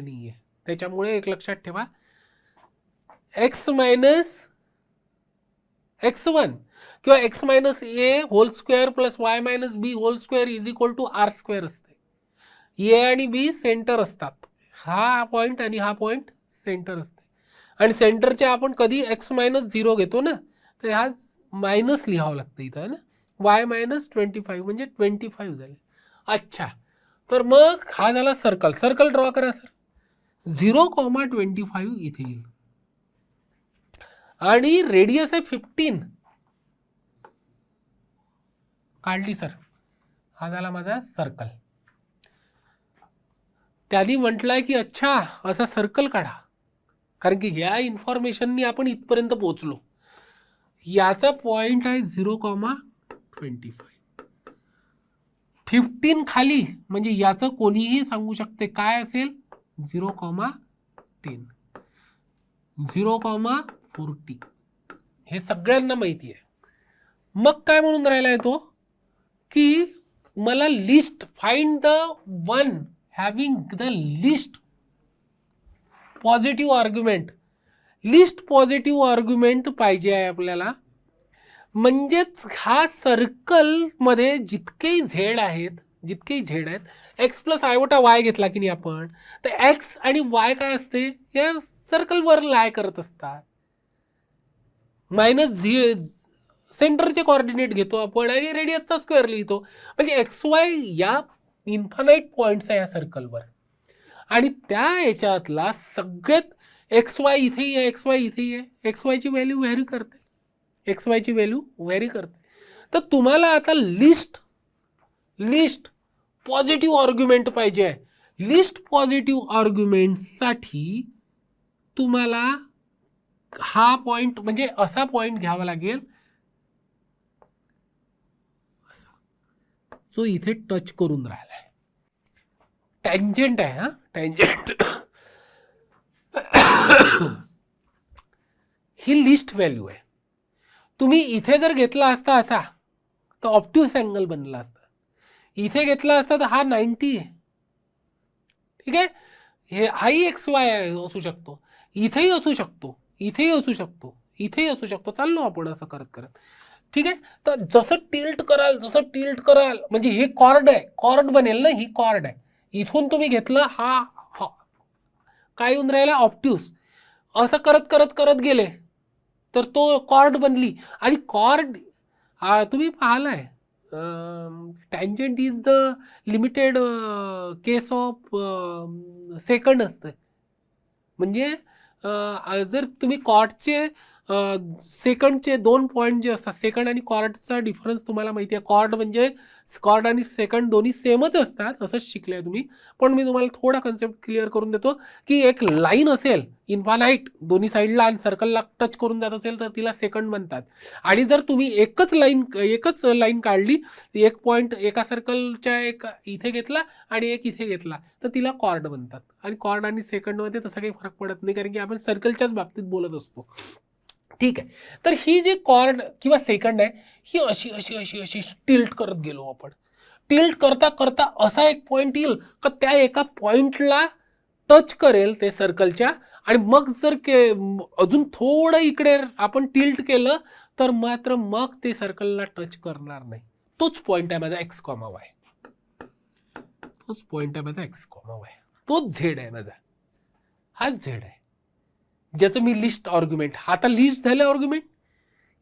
नाहीये. त्याच्यामुळे एक लक्षात ठेवा, एक्स मायनस x1 किंवा x minus a whole square plus Y minus b whole square is equal to r square असते. ए आणि बी सेंटर असतात. हा पॉइंट आणि हा पॉइंट सेंटर असते. आणि सेंटरचे आपण कधी x मायनस 0 घेतो ना, तर हा मायनस लिहावं लागतं इथं आहे ना. वाय मायनस 25 म्हणजे 25 झाले. अच्छा, तर मग हा झाला सर्कल. सर्कल ड्रॉ करा सर. 0,25 इथे येईल आणि रेडियस आहे 15. काढली सर. हा झाला माझा सर्कल. त्यांनी म्हटलंय की अच्छा असा सर्कल काढा, कारण की या इन्फॉर्मेशननी आपण इथपर्यंत पोहोचलो. याचा पॉइंट आहे 0,25. 15 खाली म्हणजे याचं कोणीही सांगू शकते काय असेल. 0,10 0,40 हे सगळ्यांना माहिती आहे. मग काय म्हणून राहिला आहे तो की मला list find the one having the list positive argument. List positive argument पाहिजे आहे आपल्याला. म्हणजेच हा सर्कल मध्ये जितकेही झेड आहेत एक्स प्लस आयवटा वाय घेतला की नाही आपण, तर एक्स आणि वाय काय असते या सर्कलवर लाय करत असतात. मायनस सेंटरचे कोऑर्डिनेट घेतो आपण आणि रेडियसचा स्क्वेअर लिहितो. म्हणजे एक्स वाय या इन्फानाइट पॉइंट्स आहे या सर्कलवर. आणि त्या याच्यातला सगळ्यात एक्स वाय इथेही आहे, एक्स वाय इथेही आहे. एक्स वायची व्हॅल्यू व्हॅरी करते. तर तुम्हाला आता लिस्ट पॉझिटिव्ह आर्ग्युमेंट पाहिजे आहे. लिस्ट पॉझिटिव्ह आर्ग्युमेंटसाठी तुम्हाला हा पॉइंट म्हणजे असा पॉइंट घ्यावा लागेल जो इथे टच करून राहिलाय. टँजंट आहे हा, टँजंट. ही लिस्ट व्हॅल्यू आहे. तुम्ही इथे जर घेतला असता असा तर ऑब्ट्यूस अँगल बनला असता. इथे घेतला असता तर हा 90 आहे. ठीक आहे. हे हाही एक्स वाय असू शकतो, इथेही असू शकतो, इथेही असू शकतो. चाललो आपण असं करत करत. ठीक आहे. तर जसं टिल्ट कराल म्हणजे हे कॉर्ड आहे, कॉर्ड बनेल ना. ही कॉर्ड आहे. इथून तुम्ही घेतलं हा काय येऊन राहिला ऑब्ट्यूस. असं करत गेले तर तो कॉर्ड बनली. आणि कॉर्ड तुम्ही पाहिलाय tangent is the limited case of second असतं. म्हणजे जर तुम्ही कॉर्डचे सेकंडचे 2 पॉईंट जे असतात, सेकंड आणि कॉर्डचा डिफरन्स तुम्हाला माहिती आहे. कॉर्ड म्हणजे कॉर्ड आणि सेकंड दोन्ही सेमच असतात, असंच शिकले तुम्ही. पण मी तुम्हाला थोडा कन्सेप्ट क्लिअर करून देतो की एक लाईन असेल इन्फानाइट दोन्ही साईडला आणि सर्कलला टच करून जात असेल तर तिला सेकंड म्हणतात. आणि जर तुम्ही एकच लाईन काढली, एक पॉईंट एका सर्कलच्या एक इथे घेतला आणि एक इथे घेतला तर तिला कॉर्ड म्हणतात. आणि कॉर्ड आणि सेकंडमध्ये तसा काही फरक पडत नाही, कारण की आपण सर्कलच्याच बाबतीत बोलत असतो. ठीक आहे. तर ही जी कॉर्ड किंवा सेकंड आहे ही अशी टिल्ट करत गेलो आपण. टिल्ट करता असा एक पॉइंट येईल का त्या एका पॉइंटला टच करेल ते सर्कलच्या. आणि मग जर अजून थोडं इकडे आपण टिल्ट केलं तर मात्र मग ते सर्कलला टच करणार नाही. तोच पॉइंट आहे माझा एक्स कॉमा वाय. तोच झेड आहे माझा, हाच झेड आहे, ज्याचं मी लिस्ट आर्ग्युमेंट, आता लिस्ट झालं आर्ग्युमेंट,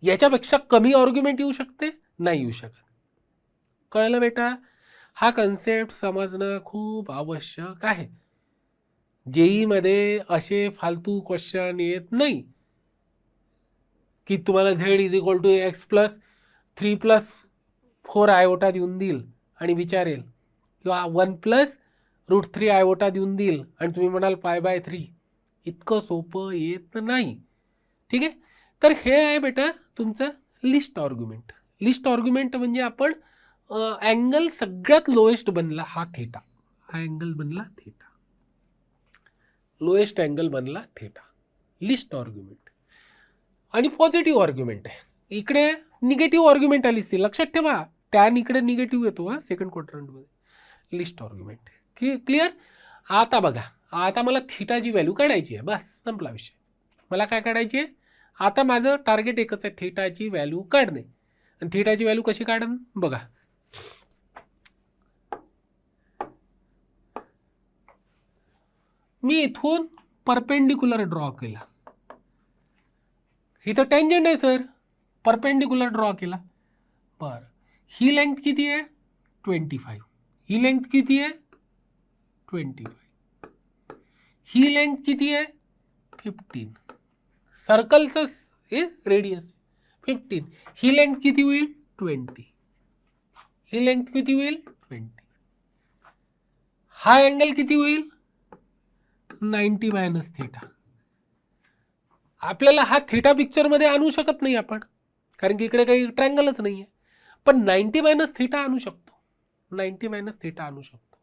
याच्यापेक्षा कमी आर्ग्युमेंट येऊ शकते, नाही येऊ शकत. कळलं बेटा? हा कन्सेप्ट समजणं खूप आवश्यक आहे. जेई मध्ये असे फालतू क्वेश्चन येत नाही की तुम्हाला z is equal to x plus 3+4 iota देऊन देईल आणि विचारेल, किंवा 1+√3 आयोटा देऊन देईल आणि तुम्ही म्हणाल π/3. इतकं सोपं येत नाही. ठीक आहे. तर हे आहे बेटा तुमचं लिस्ट आर्ग्युमेंट. लिस्ट आर्ग्युमेंट म्हणजे आपण अँगल सगळ्यात लोएस्ट बनला हा थीटा, हा अँगल बनला थीटा, लोएस्ट अँगल बनला थीटा, लिस्ट आर्ग्युमेंट. आणि पॉझिटिव्ह आर्ग्युमेंट आहे, इकडे निगेटिव्ह आर्ग्युमेंट आली असती, लक्षात ठेवा. टॅन इकडे निगेटिव्ह येतो हा सेकंड क्वाड्रंटमध्ये. List argument clear. आता बघा, आता मला थीटाची व्हॅल्यू काढायची आहे, बस संपला विषय. मला काय काढायची आहे आता, माझं टार्गेट एकच आहे, थीटाची व्हॅल्यू काढणे. आणि थीटाची व्हॅल्यू कशी काढन बघा. मी इथून परपेंडिक्युलर ड्रॉ केला, इथं टेंजंट आहे सर, परपेंडिक्युलर ड्रॉ केला. बरं, ही लेंथ किती आहे 25, ही लेंथ किती आहे 25, ही लेंथ किती आहे 15, सर्कलचं रेडियस 15, ही लेंथ किती होईल 20, ही लेंथ किती होईल 20, हा अँगल किती होईल 90 - थीटा. आपल्याला हा थीटा पिक्चरमध्ये आणू शकत नाही आपण, कारण की इकडे काही ट्रँगलच नाही आहे, पण 90 - थीटा आणू शकतो, 90 - थीटा आणू शकतो,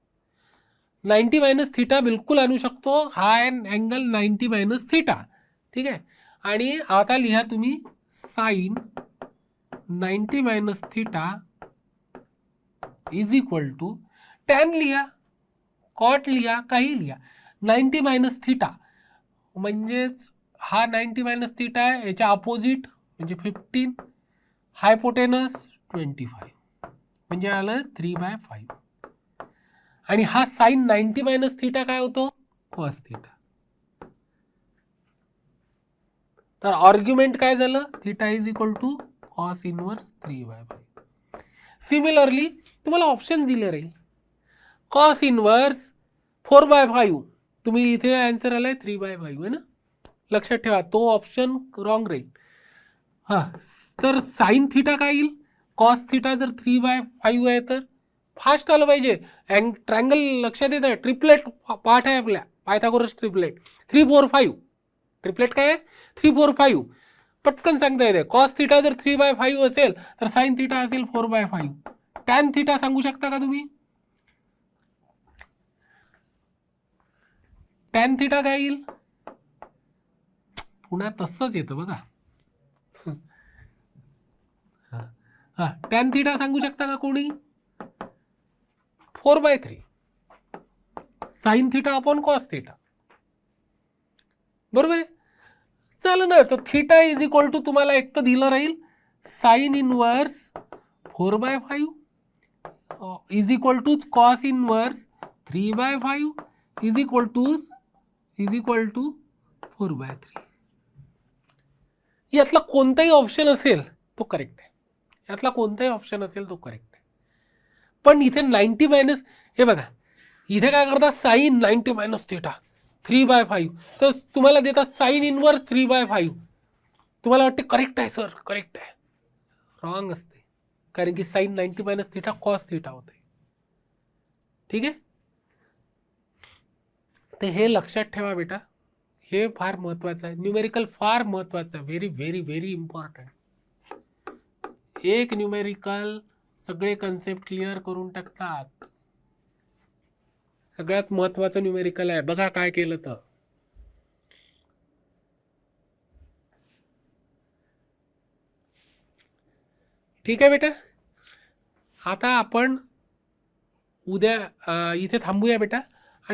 90 - थीटा बिलकुल आणू शकतो. हा अँगल 90 - थीटा. ठीक आहे. आणि आता लिहा तुम्ही sine 90 - theta is equal to tan लिहा, कॉट लिहा, काही लिहा. 90 - थीटा म्हणजेच हा 90 - थीटा आहे, याच्या अपोजिट म्हणजे 15, हायपोटेनस 25 म्हणजे आलं 3/5. आणि हा साइन 90 - थीटा काय होतो कॉस थीटा. तर आर्ग्युमेंट काय झालं, theta is equal to cos inverse 3/5. Similarly तुम्हाला ऑप्शन दिले राहील, कॉस इनवर्स 4/5, तुम्ही इथे आन्सर आलाय 3/5 आहे ना, लक्षात ठेवा तो ऑप्शन रॉंग राहील. हा, तर साइन थीटा काय येईल, कॉस थीटा जर 3/5 आहे तर फास्ट आलं पाहिजे. ट्रँगल लक्षात येतं, ट्रिपलेट पार्ट आहे आपल्या, पायथागोरस ट्रिपलेट 3, 4, 5. ट्रिपलेट काय आहे 3, 4, 5, पटकन सांगता येते. कॉस थीटा जर 3/5 असेल तर साइन थीटा असेल 4/5. टॅन थीटा सांगू शकता का तुम्ही, टॅन थीटा काय येईल, पुन्हा तसंच येतं बघा. हा, टॅन थीटा सांगू शकता का कोणी, 4/3 sine theta upon cos theta, बरोबर आहे. चालेल ना. तर थीटा इज इक्वल टू तुम्हाला एक तर दिलं राहील sine inverse 4/5 is equal to cos inverse 3/5 is equal to 4/3. यातला कोणताही ऑप्शन असेल तो करेक्ट आहे, यातला कोणताही ऑप्शन असेल तो करेक्ट आहे. पण इथे 90 हे बघा, इथे काय करतात साइन 90 - थीटा 3/5, तर तुम्हाला देतात साइन इनवर्स 3/5. तुम्हाला वाटते करेक्ट आहे सर, करेक्ट आहे, रॉंग असते, कारण की साइन 90 - थीटा कॉस थीटा होते. ठीक आहे. तर हे लक्षात ठेवा बेटा, हे फार महत्वाचं आहे, न्यूमेरिकल फार महत्वाचं आहे, व्हेरी व्हेरी व्हेरी इम्पॉर्टंट. एक न्यूमेरिकल सगळे कन्सेप्ट क्लिअर करून टाकतात. सगळ्यात महत्वाचं न्यूमेरिकल आहे, बघा काय केलं तर. ठीक आहे बेटा, आता आपण उद्या इथे थांबूया बेटा.